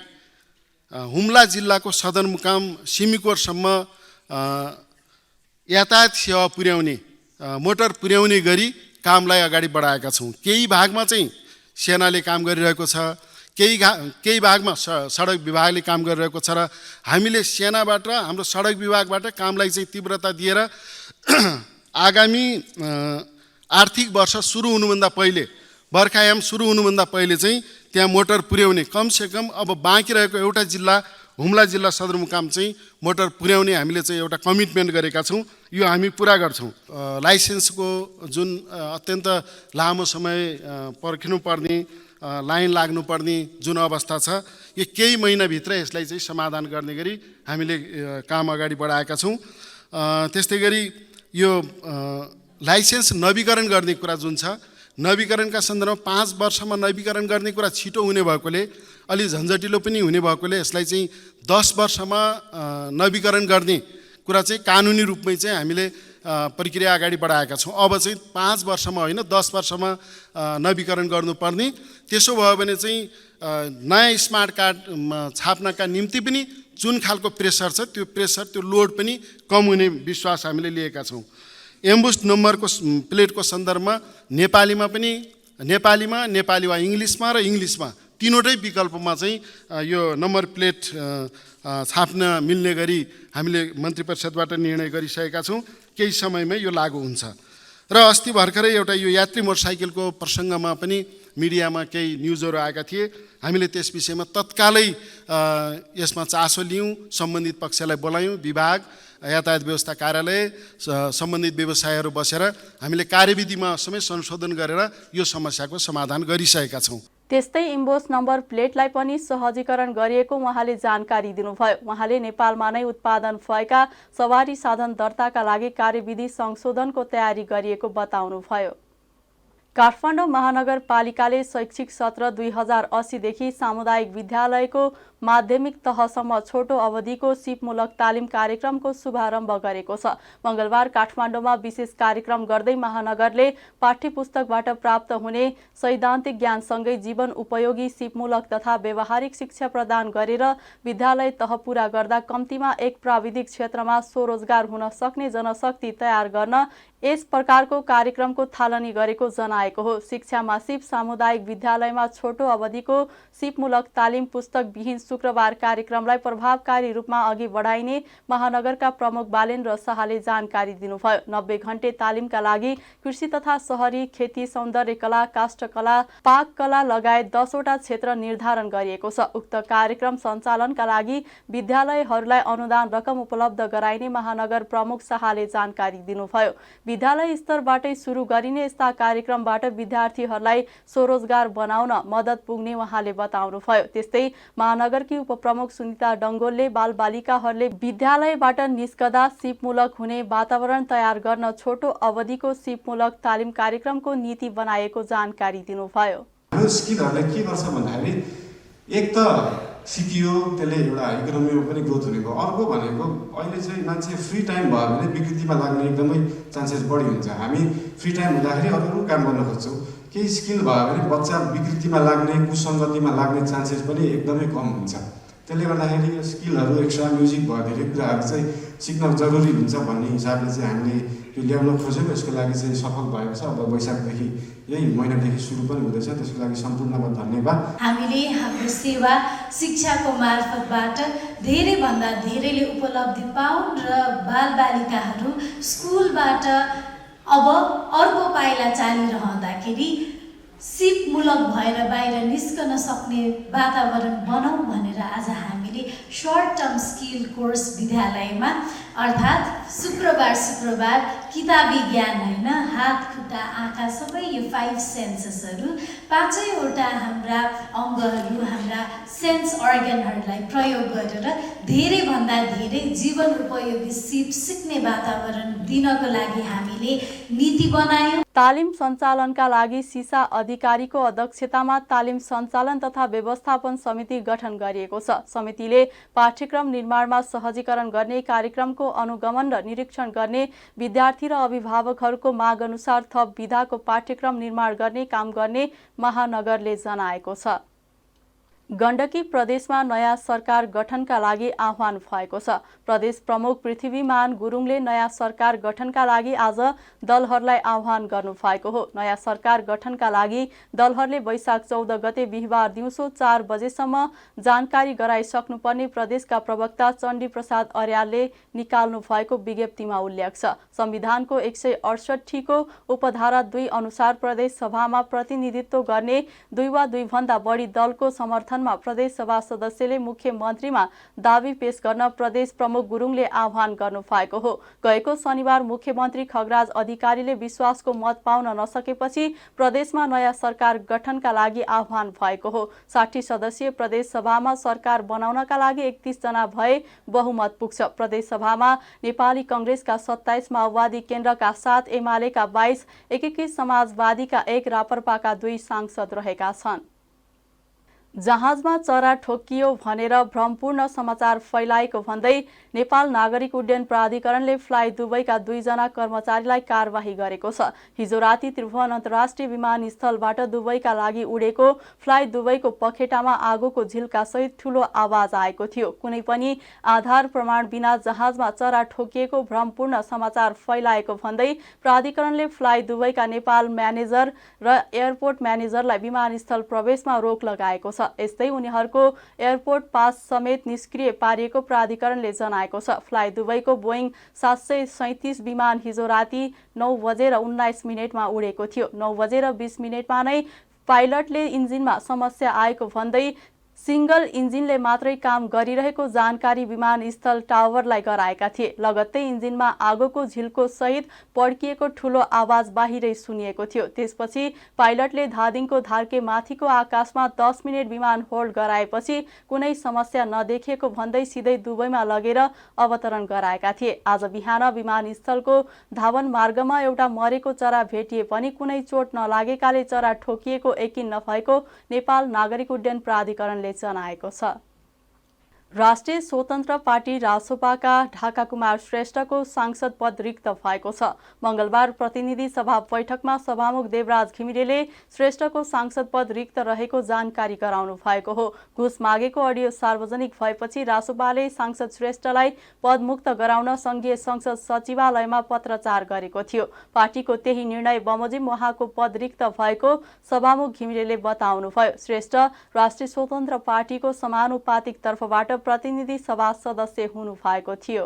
हुम्ला जिल्लाको सदरमुकाम सिमिकोटसम्म यातायात सेवा पुर्याउने, मोटर पुर्याउने गरी कामलाई अगाडि बढाएका छौँ। केही भागमा चाहिँ सेनाले काम गरिरहेको छ, केही भागमा सडक विभागले काम गरिरहेको छ र हामीले सेनाबाट, हाम्रो सडक विभागबाट कामलाई चाहिँ तीव्रता दिएर आगामी आर्थिक वर्ष सुरु हुनुभन्दा पहिले, बर्खायाम सुरु हुनुभन्दा पहिले चाहिँ त्यहाँ मोटर पुर्याउने, कमसेकम अब बाँकी रहेको एउटा जिल्ला हुम्ला जिल्ला सदरमुकाम चाहिँ मोटर पुर्याउने हामीले चाहिँ एउटा कमिटमेन्ट गरेका छौँ। यो हामी पुरा गर्छौँ। लाइसेन्सको जुन अत्यन्त लामो समय पर्खिनुपर्ने, लाइन लाग्नुपर्ने जुन अवस्था छ, यो केही महिनाभित्र यसलाई चाहिँ समाधान गर्ने गरी हामीले काम अगाडि बढाएका छौँ। त्यस्तै गरी यो लाइसेन्स नवीकरण गर्ने कुरा जुन छ, नवीकरणका सन्दर्भमा 5 वर्षमा नवीकरण गर्ने कुरा छिटो हुने भएकोले, अलि झन्झटिलो पनि हुने भएकोले यसलाई चाहिँ 10 वर्षमा नवीकरण गर्ने कुरा चाहिँ कानुनी रूपमै चाहिँ हामीले प्रक्रिया अगाडि बढाएका छौँ। अब चाहिँ 5 वर्षमा होइन 10 वर्षमा नवीकरण गर्नुपर्ने। त्यसो भयो भने चाहिँ नयाँ स्मार्ट कार्ड छाप्नका निम्ति पनि जुन खालको प्रेसर छ, त्यो प्रेसर, त्यो लोड पनि कम हुने विश्वास हामीले लिएका छौँ। एम्बुस नम्बरको प्लेटको सन्दर्भमा नेपालीमा नेपाली वा इङ्ग्लिसमा र इङ्ग्लिसमा तीनवटै विकल्पमा चाहिँ यो नम्बर प्लेट छाप्न मिल्ने गरी हामीले मन्त्री परिषदबाट निर्णय गरिसकेका छौँ। केही समयमै यो लागू हुन्छ। र अस्ति भर्खरै एउटा यो यात्री मोटरसाइकलको प्रसङ्गमा पनि मिडियामा केही न्युजहरू आएका थिए। हामीले त्यस विषयमा तत्कालै यसमा चासो लियौँ, सम्बन्धित पक्षलाई बोलायौँ, विभाग, यातायात व्यवस्था कार्यालय, सम्बन्धित व्यवसायहरू बसेर हामीले कार्यविधिमा समेत संशोधन गरेर यो समस्याको समाधान गरिसकेका छौँ। त्यस्तै इम्बोस नम्बर प्लेटलाई पनि सहजीकरण गरिएको उहाँले जानकारी दिनुभयो। उहाँले नेपालमा नै उत्पादन भएका सवारी साधन दर्ताका लागि कार्यविधि संशोधनको तयारी गरिएको बताउनुभयो। काठमाडौँ महानगरपालिकाले शैक्षिक सत्र 2080 देखि सामुदायिक विद्यालयको माध्यमिक तहसम्म छोटो अवधिको सिपमूलक तालिम कार्यक्रमको शुभारम्भ गरेको छ। मंगलबार काठमाडौँमा विशेष कार्यक्रम गर्दै महानगरले पाठ्यपुस्तकबाट प्राप्त हुने सैद्धान्तिक ज्ञानसँगै जीवन उपयोगी सिपमूलक तथा व्यावहारिक शिक्षा प्रदान गरेर विद्यालय तह पूरा गर्दा कम्तीमा एक प्राविधिक क्षेत्रमा स्वरोजगार हुन सक्ने जनशक्ति तयार गर्न यस प्रकारको कार्यक्रमको थालनी गरेको जनाएको हो। शिक्षामा सिप सामुदायिक विद्यालयमा छोटो अवधिको सिपमूलक तालिम पुस्तक विहीन शुक्रबार कार्यक्रमलाई प्रभावकारी रूपमा अघि बढाइने महानगरका प्रमुख बालेन्द्र शाहले जानकारी दिनुभयो। 90 घण्टे तालिमका लागि कृषि तथा शहरी खेती, सौन्दर्य कला, काष्ठकला, पाक कला लगायत 10 वटा क्षेत्र निर्धारण गरिएको छ। उक्त कार्यक्रम सञ्चालनका लागि विद्यालयहरूलाई अनुदान रकम उपलब्ध गराइने महानगर प्रमुख शाहले जानकारी दिनुभयो। विद्यालय स्तरबाटै सुरु गरिने यस्ता कार्यक्रमबाट विद्यार्थीहरूलाई स्वरोजगार बनाउन मद्दत पुग्ने उहाँले बताउनुभयो। त्यस्तै महानगर महानगरकी उपप्रमुख सुनिता डङ्गोलले बालबालिकाहरूले विद्यालयबाट निस्कदा सिपमूलक हुने वातावरण तयार गर्न छोटो अवधिको सिपमूलक तालिम कार्यक्रमको नीति बनाएको जानकारी दिनुभयो। यो स्किलहरूले के गर्छ भन्दाखेरि एक त सिकियो, त्यसले एउटा इकोनोमीमा पनि ग्रोथ हुने भयो। अर्को भनेको अहिले चाहिँ मान्छे फ्री टाइम भयो भने विकृतिमा लाग्ने एकदमै चान्सेस बढी हुन्छ। हामी फ्री टाइम हुँदाखेरि अरू काम गर्न खोज्छौँ। केही स्किल भयो भने बच्चा विकृतिमा लाग्ने, कुसङ्गतिमा लाग्ने चान्सेस पनि एकदमै कम हुन्छ। त्यसले गर्दाखेरि यो स्किलहरू, एक्स्ट्रा म्युजिक भयो, धेरै कुराहरू चाहिँ सिक्न जरुरी हुन्छ भन्ने हिसाबले चाहिँ हामीले यो ल्याउन खोज्यौँ। यसको लागि चाहिँ सफल भएको छ। अब वैशाखदेखि यही महिनादेखि सुरु पनि हुँदैछ। त्यसको लागि सम्पूर्णमा धन्यवाद। हामीले हाम्रो सेवा शिक्षाको मार्फतबाट धेरैभन्दा धेरैले उपलब्धि पाउन् र बालबालिकाहरू स्कुलबाट अब अर्को पाइला चालिरहँदाखेरि सिपमूलक भएर बाहिर निस्कन सक्ने वातावरण बनाऊ भनेर आज हामीले सर्ट टर्म स्किल कोर्स विद्यालयमा अर्थात् शुक्रबार किताबी ज्ञान होइन, हात खुट्टा आँखा सबै यो 5 सेन्सेसहरू, 5वटा हाम्रा अङ्गहरू, हाम्रा सेन्स अर्गनहरूलाई प्रयोग गरेर धेरैभन्दा धेरै जीवन उपयोगी सिप सिक्ने वातावरण दिनको लागि हामीले नीति बनायौँ। तालिम सञ्चालनका लागि सिसा अधिकारीको अध्यक्षतामा तालिम सञ्चालन तथा व्यवस्थापन समिति गठन गरिएको छ। समितिले पाठ्यक्रम निर्माणमा सहजीकरण गर्ने, कार्यक्रमको अनुगमन र निरीक्षण गर्ने, विद्यार्थी र अभिभावकहरूको माग अनुसार थप विधाको पाठ्यक्रम निर्माण गर्ने काम गर्ने महानगरले जनाएको छ। गण्डकी प्रदेशमा नयाँ सरकार गठनका लागि आह्वान भएको छ। प्रदेश प्रमुख पृथ्वीमान गुरुङले नयाँ सरकार गठनका लागि आज दलहरूलाई आह्वान गर्नु भएको हो। नयाँ सरकार गठनका लागि दलहरूले वैशाख 14 गते बिहिबार दिउँसो 4 बजेसम्म जानकारी गराइसक्नुपर्ने प्रदेशका प्रवक्ता चण्डी प्रसाद अर्यालले निकाल्नु भएको विज्ञप्तिमा उल्लेख छ। संविधानको 168 को उपधारा 2 अनुसार प्रदेश सभामा प्रतिनिधित्व गर्ने 2 वा 2 भन्दा बढी दलको समर्थन प्रदेश सभा सदस्यले मुख्यमन्त्रीमा दावी पेश गर्न प्रदेश प्रमुख गुरुङले आह्वान गर्नु भएको हो। गएको शनिबार मुख्यमन्त्री खगराज अधिकारीले विश्वासको मत पाउन नसकेपछि प्रदेशमा नयाँ सरकार गठनका लागि आह्वान भएको हो। 60 सदस्यीय प्रदेश सभामा सरकार बनाउनका लागि 31 जना भए बहुमत पुग्छ। प्रदेश सभामा नेपाली कांग्रेसका 27, माओवादी केन्द्रका 7, एमालेका 22, एकीकृत समाजवादीका 1, राप्रपाका 2 सांसद रहेका छन्। जहाजमा चरा ठोकियो भनेर भ्रमपूर्ण समाचार फैलाएको भन्दै नेपाल नागरिक उड्डयन प्राधिकरणले फ्लाइ दुबईका 2 जना कर्मचारीलाई कारवाही गरेको छ। हिजो राति त्रिभुवन अन्तर्राष्ट्रिय विमानस्थलबाट दुबईका लागि उडेको फ्लाइ दुबईको पखेटामा आगोको झिल्का सहित ठूलो आवाज आएको थियो। कुनै पनि आधार प्रमाण बिना जहाजमा चरा ठोकिएको भ्रमपूर्ण समाचार फैलाएको भन्दै प्राधिकरणले फ्लाइ दुबईका नेपाल म्यानेजर र एयरपोर्ट म्यानेजरलाई विमानस्थल प्रवेशमा रोक लगाएको छ। यस्तै उनीहरूको एयरपोर्ट पास समेत निष्क्रिय पारिएको प्राधिकरणले जनाएको छ। फ्लाइ दुबईको बोइङ 737 विमान हिजो राति 9:19 उडेको थियो। 9:20 नै पाइलटले इन्जिनमा समस्या आएको भन्दै सिंगल इन्जिनले मात्रै काम गरिरहेको जानकारी विमानस्थल टावरलाई गराएका थिए। लगत्तै इन्जिनमा आगोको झिल्को सहित पड्किएको ठूलो आवाज बाहिरै सुनिएको थियो। त्यसपछि पाइलटले धादिङको धार्के माथिको आकाशमा 10 मिनेट विमान होल्ड गराएपछि कुनै समस्या नदेखिएको भन्दै सिधै दुबईमा लगेर अवतरण गराएका थिए। आज बिहान विमानस्थलको धावन मार्गमा एउटा मरेको चरा भेटिए पनि कुनै चोट नलागेकाले चरा ठोकिएको यकिन नभएको नेपाल नागरिक उड्डयन प्राधिकरणले जनाएको छ। राष्ट्रिय स्वतन्त्र पार्टी रासोपाका ढाका कुमार श्रेष्ठको सांसद पद रिक्त भएको छ। मंगलबार प्रतिनिधि सभा बैठकमा सभामुख देवराज घिमिरेले श्रेष्ठको सांसद पद रिक्त रहेको जानकारी गराउनु भएको हो। घुस मागेको अडियो सार्वजनिक भएपछि रासोपाले सांसद श्रेष्ठलाई पदमुक्त गराउन संघीय संसद सचिवालयमा पत्रचार गरेको थियो। पार्टीको त्यही निर्णय बमोजिम उहाँको पद रिक्त भएको सभामुख घिमिरेले बताउनुभयो। श्रेष्ठ राष्ट्रिय स्वतन्त्र पार्टीको समानुपातिक तर्फबाट प्रतिनिधि सभा सदस्य हुनु भएको थियो।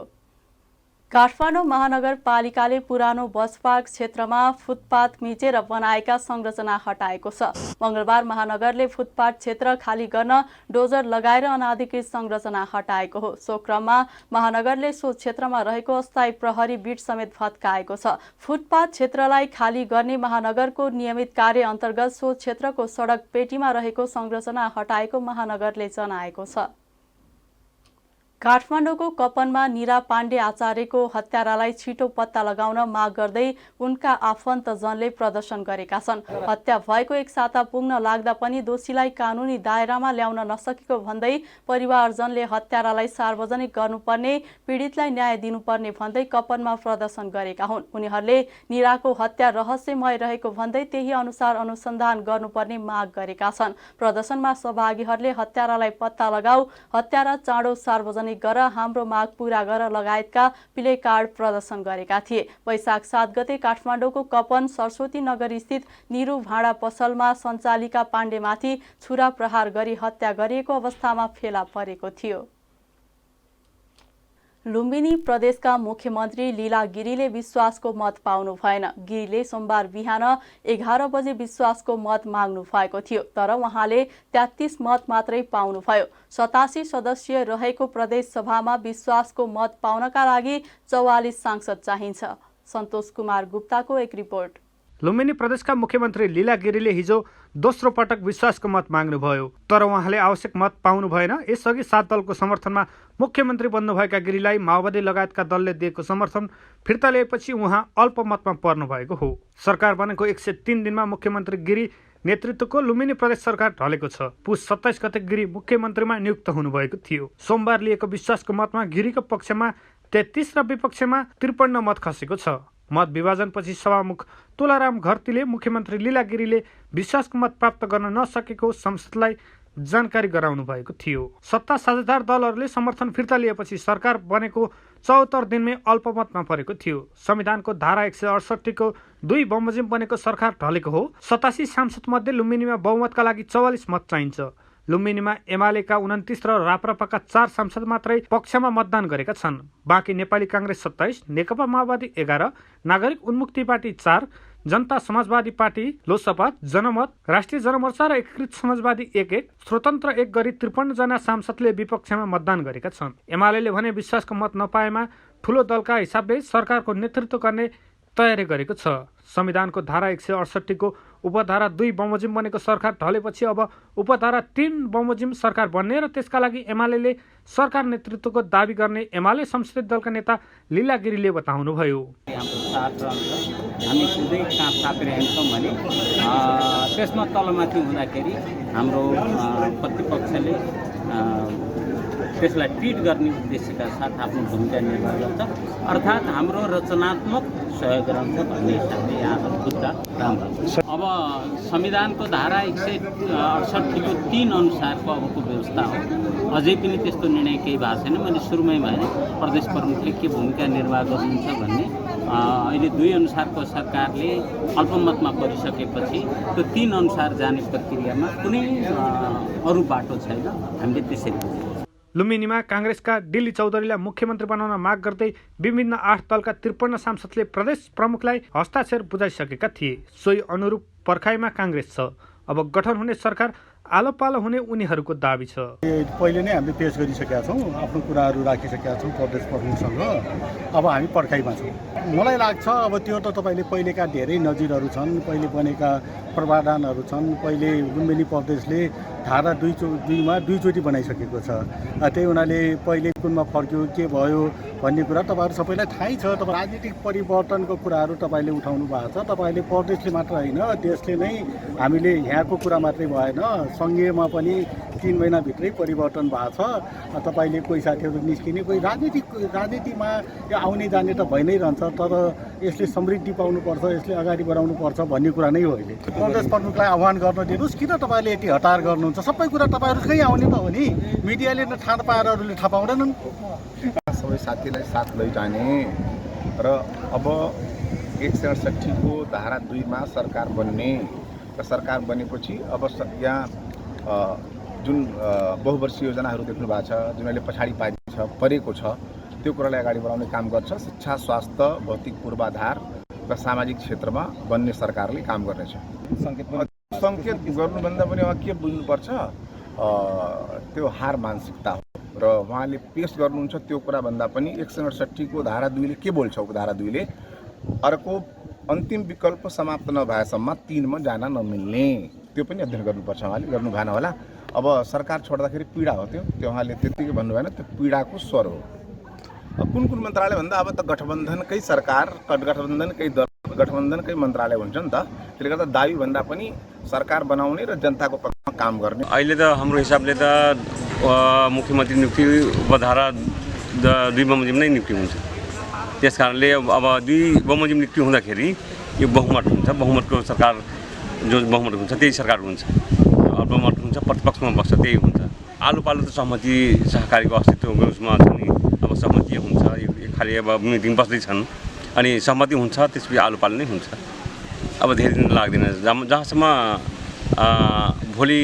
काठमाडौँ महानगरपालिकाले पुरानो बस पार्क क्षेत्रमा फुटपाथ मिचेर बनाएका संरचना हटाएको छ। मंगलबार महानगरले फुटपाथ क्षेत्र खाली गर्न डोजर लगाएर अनाधिकृत संरचना हटाएको हो। सो क्रममा महानगरले सो क्षेत्रमा रहेको अस्थायी प्रहरी बिट समेत भत्काएको छ। फुटपाथ क्षेत्रलाई खाली गर्ने महानगरको नियमित कार्य अन्तर्गत सो क्षेत्रको सडक पेटीमा रहेको संरचना हटाएको महानगरले जनाएको छ। काठमाडौँको कपनमा निरा पाण्डे आचार्यको हत्यारालाई छिटो पत्ता लगाउन माग गर्दै उनका आफन्तजनले प्रदर्शन गरेका छन्। हत्या भएको एक साता पुग्न लाग्दा पनि दोषीलाई कानुनी दायरामा ल्याउन नसकेको भन्दै परिवारजनले हत्यारालाई सार्वजनिक गर्नुपर्ने, पीडितलाई न्याय दिनुपर्ने भन्दै कपनमा प्रदर्शन गरेका हुन्। उनीहरूले निराको हत्या रहस्यमय रहेको भन्दै त्यही अनुसार अनुसन्धान गर्नुपर्ने माग गरेका छन्। प्रदर्शनमा सहभागीहरूले हत्यारालाई पत्ता लगाऊ, हत्यारा चाँडो सार्वजनिक गर, हाम्रो माग पूरा गर लगायतका प्ले कार्ड प्रदर्शन गरेका थिए। वैशाख 7 गते काठमाडौँको कपन सरस्वती नगर स्थित निरु भाँडा पसलमा सञ्चालिका पाण्डेमाथि छुरा प्रहार गरी हत्या गरिएको अवस्थामा फेला परेको थियो। लुम्बिनी प्रदेशका मुख्यमन्त्री लीला गिरीले विश्वासको मत पाउनु भएन। गिरीले सोमबार बिहान 11 बजे विश्वासको मत माग्नु भएको थियो, तर उहाँले 33 मत मात्रै पाउनुभयो। 87 सदस्यीय रहेको प्रदेश सभामा विश्वासको मत पाउनका लागि 44 सांसद चाहिन्छ। सन्तोष कुमार गुप्ताको एक रिपोर्ट। लुम्बिनी प्रदेशका मुख्यमन्त्री लीला गिरीले हिजो दोस्रो पटक विश्वासको मत माग्नुभयो, तर उहाँले आवश्यक मत पाउनु भएन। यसअघि 7 दलको समर्थनमा मुख्यमन्त्री बन्नुभएका गिरीलाई माओवादी लगायतका दलले दिएको समर्थन फिर्ता लिएपछि उहाँ अल्पमतमा पर्नु भएको हो। सरकार बनेको 103 दिनमा मुख्यमन्त्री गिरी नेतृत्वको लुम्बिनी प्रदेश सरकार ढलेको छ। पुस 27 गते गिरी मुख्यमन्त्रीमा नियुक्त हुनुभएको थियो। सोमबार लिएको विश्वासको मतमा गिरीको पक्षमा 33 र विपक्षमा 53 मत खसेको छ। मत विभाजनपछि सभामुख तुलाराम घरतीले मुख्यमन्त्री लीला गिरीले विश्वासको मत प्राप्त गर्न नसकेको संसदलाई जानकारी गराउनु भएको थियो। सत्ता साझेदार दलहरूले समर्थन फिर्ता लिएपछि सरकार बनेको 74 दिनमै अल्पमतमा परेको थियो। संविधानको धारा 168 को 2 बमोजिम बनेको सरकार ढलेको हो। 87 सांसद मध्ये लुम्बिनीमा बहुमतका लागि 44 मत चाहिन्छ। लुम्बिनीमा एमालेका 29 र राप्रपाका 4 सांसद मात्रै पक्षमा मतदान गरेका छन्। बाँकी नेपाली काङ्ग्रेस 27, नेकपा माओवादी 11, नागरिक उन्मुक्ति पार्टी 4, जनता समाजवादी पार्टी, लोसपा, जनमत, राष्ट्रिय जनमोर्चा र एकीकृत समाजवादी 1-1, स्वतन्त्र 1 गरी 53 जना सांसदले विपक्षमा मतदान गरेका छन्। एमालेले भने विश्वासको मत नपाएमा ठूलो दलका हिसाबले सरकारको नेतृत्व गर्ने तयारी गरेको छ। संविधानको धारा 168 को उपधारा 2 बमोजिम बनेको सरकार ढलेपछि अब उपधारा 3 बमोजिम सरकार बन्ने र त्यसका लागि एमाले सरकार नेतृत्वको दावी गर्ने एमाले संसदीय दलका नेता लीला गिरीले बताउनुभयो। हाम्रो साथ रहन्छ, हामी खुदै काँप कापिरहेछौँ भने त्यसमा तलमाथि हुँदाखेरि हाम्रो प्रतिपक्षले त्यसलाई ट्विट गर्ने उद्देश्यका साथ आफ्नो भूमिका निर्वाह गर्छ, अर्थात् हाम्रो रचनात्मक सहयोग रहन्छ भन्ने हिसाबले यहाँहरू बुझ्दा राम्रो। अब संविधानको धारा 168 को 3 अनुसारको अबको व्यवस्था हो। अझै पनि त्यस्तो निर्णय केही भएको छैन। मैले सुरुमै भने प्रदेश प्रमुखले के भूमिका निर्वाह गर्नुहुन्छ भन्ने अहिले 2 अनुसारको सरकारले अल्पमतमा परिसकेपछि त्यो 3 अनुसार जाने प्रक्रियामा कुनै अरू बाटो छैन। हामीले त्यसरी बुझ्छौँ। लुम्बिनीमा काङ्ग्रेसका डिल्ली चौधरीलाई मुख्यमन्त्री बनाउन माग गर्दै विभिन्न 8 दलका 53 सांसदले प्रदेश प्रमुखलाई हस्ताक्षर बुझाइसकेका थिए। सोही अनुरूप पर्खाइमा काङ्ग्रेस छ। अब गठन हुने सरकार आलो पालो हुने उनीहरूको दाबी छ। पहिले नै हामीले पेश गरिसकेका छौँ, आफ्नो कुराहरू राखिसकेका छौँ प्रदेश प्रमुखसँग। अब हामी पर्खाइमा छौँ। मलाई लाग्छ अब त्यो त तपाईँले पहिलेका धेरै नजिरहरू छन्, पहिले बनेका प्रावधानहरू छन्। पहिले लुम्बिनी प्रदेशले धारा 2मा 2 चोटि बनाइसकेको छ। त्यही हुनाले पहिले कुनमा फर्क्यो के भयो भन्ने कुरा तपाईँहरू सबैलाई थाहै छ। तपाईँ राजनीतिक परिवर्तनको कुराहरू तपाईँले उठाउनु भएको छ। तपाईँले प्रदेशले मात्र होइन, देशले नै हामीले यहाँको कुरा मात्रै भएन, सङ्घीयमा पनि 3 महिनाभित्रै परिवर्तन भएको छ। तपाईँले कोही साथीहरू निस्किने, कोही राजनीतिमा यो आउने जाने त भइ नै रहन्छ, तर यसले समृद्धि पाउनुपर्छ, यसले अगाडि बढाउनुपर्छ भन्ने कुरा नै हो। अहिले प्रदेश प्रमुखलाई आह्वान गर्न दिनुहोस्। किन तपाईँले यति हतार गर्नुहुन्छ? सबै कुरा तपाईँहरूकै आउने त हो नि, मिडियाले थाहा पाएर अरूले थाहा पाउँदैनन्। सबै साथीलाई साथ लैजाने र अब 168 को धारा 2मा सरकार बन्ने र सरकार बनेपछि अब यहाँ जुन बहुवर्षीय योजनाहरू देख्नु भएको छ, जुन अहिले पछाडि परेको छ, त्यो कुरालाई अगाडि बढाउने काम गर्छ। शिक्षा, स्वास्थ्य, भौतिक पूर्वाधार र सामाजिक क्षेत्रमा बन्ने सरकारले काम गर्नेछ। सङ्केत गर्नुभन्दा पनि अब के बुझ्नुपर्छ, त्यो हार मानसिकता हो र उहाँले पेश गर्नुहुन्छ त्यो कुरा भन्दा पनि 168 को धारा 2ले के बोल्छ, धारा 2ले अर्को अन्तिम विकल्प समाप्त नभएसम्म 3 मा जान नमिल्ने, त्यो पनि अध्ययन गर्नुपर्छ। उहाँले गर्नु भएन होला। अब सरकार छोड्दाखेरि पीडा हो त्यो उहाँले त्यतिकै भन्नु भएन, त्यो पीडाको स्वर हो। कुन कुन मन्त्रालय भन्दा अब त गठबन्धनकै सरकार, गठबन्धनकै दल, गठबन्धनकै मन्त्रालय हुन्छ नि त। त्यसले गर्दा दाबी भन्दा पनि सरकार बनाउने र जनताको पक्षमा काम गर्ने। अहिले त हाम्रो हिसाबले त मुख्यमन्त्री नियुक्ति उपधारा 2 बमोजिम नै नियुक्ति हुन्छ। त्यस कारणले अब 2 बमोजिम नियुक्ति हुँदाखेरि यो बहुमत हुन्छ, बहुमतको सरकार जो बहुमत हुन्छ त्यही सरकार हुन्छ, अल्पमत हुन्छ प्रतिपक्षमा बस्छ त्यही हुन्छ। आलु पालु त सहमति सहकारीको अस्तित्वको उसमा छ नि, अब सहमति हुन्छ, यो खालि अब मिटिङ बस्दैछन् अनि सहमति हुन्छ, त्यसपछि आलु पालु नै हुन्छ। अब धेरै दिन लाग्दैन, जहाँसम्म भोलि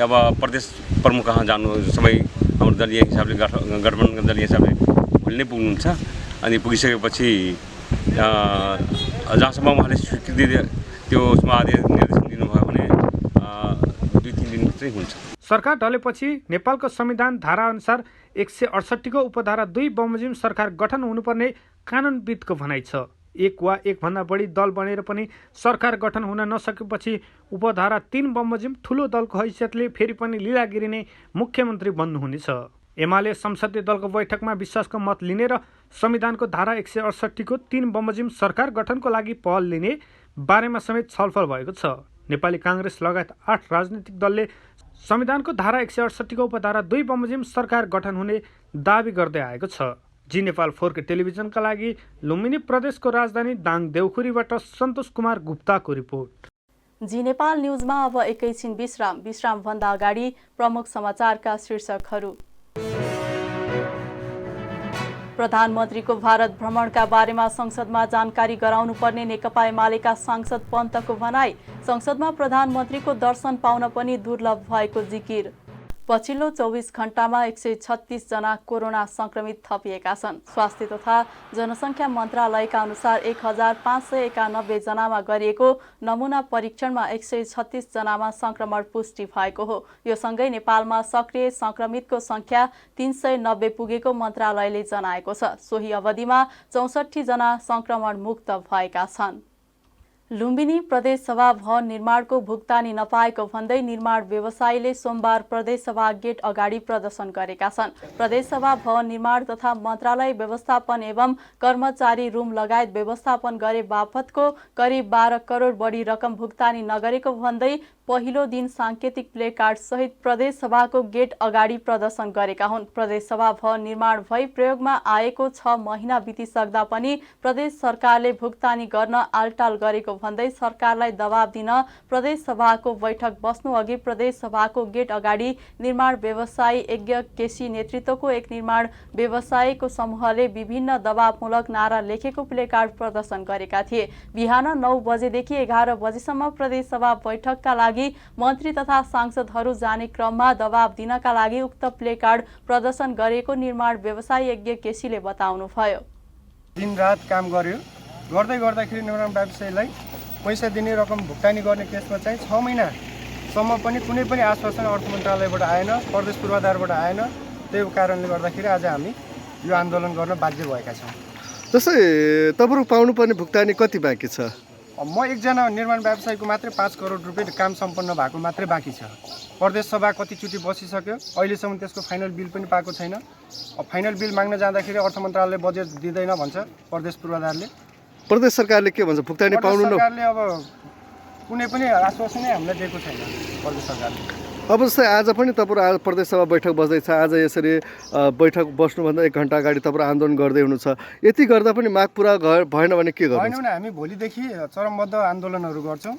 अब प्रदेश प्रमुख कहाँ जानु, सबै हाम्रो दलीय हिसाबले गठबन्धनको दलीय हिसाबले भोलि नै पुग्नुहुन्छ। अनि पुगिसकेपछि जहाँसम्म उहाँले स्वीकृति त्यो उसमा निर्देशन दिनुभयो भने 2-3 दिन मात्रै हुन्छ। सरकार ढलेपछि नेपालको संविधान धारा अनुसार 168 को उपधारा 2 बमोजिम सरकार गठन हुनुपर्ने कानुनविदको भनाइ छ। एक वा एकभन्दा बढी दल बनेर पनि सरकार गठन हुन नसकेपछि उपधारा 3 बमोजिम ठुलो दलको हैसियतले फेरि पनि लीला गिरी नै मुख्यमन्त्री बन्नुहुनेछ। एमाले संसदीय दलको बैठकमा विश्वासको मत लिने र संविधानको धारा 168 को 3 बमोजिम सरकार गठनको लागि पहल लिने बारेमा समेत छलफल भएको छ। नेपाली काङ्ग्रेस लगायत 8 राजनीतिक दलले संविधानको धारा 168 को उपधारा 2 बमोजिम सरकार गठन हुने दावी गर्दै आएको छ। जी नेपाल 4 टेलिभिजनका लागि लुम्बिनी प्रदेशको राजधानी दाङ देउखुरीबाट सन्तोष कुमार गुप्ताको रिपोर्ट। जी नेपाल न्युजमा अब एकैछिन विश्रामभन्दा अगाडि प्रमुख समाचारका शीर्षकहरू। प्रधानमन्त्रीको भारत भ्रमणका बारेमा संसदमा जानकारी गराउनुपर्ने नेकपा एमालेका सांसद पन्तको भनाई। संसदमा प्रधानमन्त्रीको दर्शन पाउन पनि दुर्लभ भएको जिकिर। पछिल्लो 24 घण्टामा 136 जना कोरोना संक्रमित थपिएका छन्। स्वास्थ्य तथा जनसङ्ख्या मन्त्रालयका अनुसार 1591 जनामा गरिएको नमुना परीक्षणमा 136 जनामा संक्रमण पुष्टि भएको हो। यो सँगै नेपालमा सक्रिय संक्रमितको संख्या 390 पुगेको मन्त्रालयले जनाएको छ। सोही अवधिमा 64 जना संक्रमण मुक्त भएका छन्। लुम्बिनी प्रदेशसभा भवन निर्माणको भुक्तानी नपाएको भन्दै निर्माण व्यवसायीले सोमबार प्रदेशसभा गेट अगाडि प्रदर्शन गरेका छन्। प्रदेशसभा भवन निर्माण तथा मन्त्रालय व्यवस्थापन एवं कर्मचारी रुम लगायत व्यवस्थापन गरे बापतको करिब 12 करोड बढी रकम भुक्तानी नगरेको भन्दै पहिलो दिन सांकेतिक प्लेकार्ड सहित प्रदेशसभाको गेट अगाडि प्रदर्शन गरेका हुन्। प्रदेशसभा भवन निर्माण भई प्रयोगमा आएको 6 महिना बितिसक्दा पनि प्रदेश सरकारले भुक्तानी गर्न आलटाल गरेको भन्दै सरकारलाई दबाब दिन प्रदेशसभाको बैठक बस्नु अघि प्रदेशसभाको गेट अगाडि निर्माण व्यवसायी यज्ञ केसी नेतृत्वको एक निर्माण व्यवसायीको समूहले विभिन्न दबावमूलक नारा लेखेको प्लेकार्ड प्रदर्शन गरेका थिए। बिहान 9 बजेदेखि 11 बजेसम्म प्रदेशसभा बैठकका लागि मन्त्री तथा सांसदहरू जाने क्रममा दबाब दिनका लागि उक्त प्लेकार्ड प्रदर्शन गरेको निर्माण व्यवसायी यज्ञ केसीले बताउनुभयो। दिनरात काम गर्यो, गर्दाखेरि निर्माण व्यवसायीलाई पैसा दिने रकम भुक्तानी गर्ने केसमा चाहिँ 6 महिनासम्म पनि कुनै पनि आश्वासन अर्थ मन्त्रालयबाट आएन, प्रदेश पूर्वाधारबाट आएन। त्यही कारणले गर्दाखेरि आज हामी यो आन्दोलन गर्न बाध्य भएका छौँ। जस्तै तपाईँहरू पाउनुपर्ने भुक्तानी कति बाँकी छ? म एकजना निर्माण व्यवसायीको मात्रै 5 करोड रुपियाँ काम सम्पन्न भएको मात्रै बाँकी छ। प्रदेश सभा कतिचोटि बसिसक्यो, अहिलेसम्म त्यसको फाइनल बिल पनि पाएको छैन। फाइनल बिल माग्न जाँदाखेरि अर्थ मन्त्रालयले बजेट दिँदैन भन्छ प्रदेश पूर्वाधारले। प्रदेश सरकारले के भन्छ? भुक्तानी पाउनु न? सरकारले अब कुनै पनि आश्वासनै हामीलाई दिएको छैन प्रदेश सरकारले। अब जस्तै आज पनि तपाईँहरू आज प्रदेशसभा बैठक बस्दैछ, आज यसरी बैठक बस्नुभन्दा 1 घन्टा अगाडि तपाईँहरू आन्दोलन गर्दै हुनुहुन्छ। यति गर्दा पनि माग पुरा भएन भने के गर्नु? भएन भने हामी भोलिदेखि चरमबद्ध आन्दोलनहरू गर्छौँ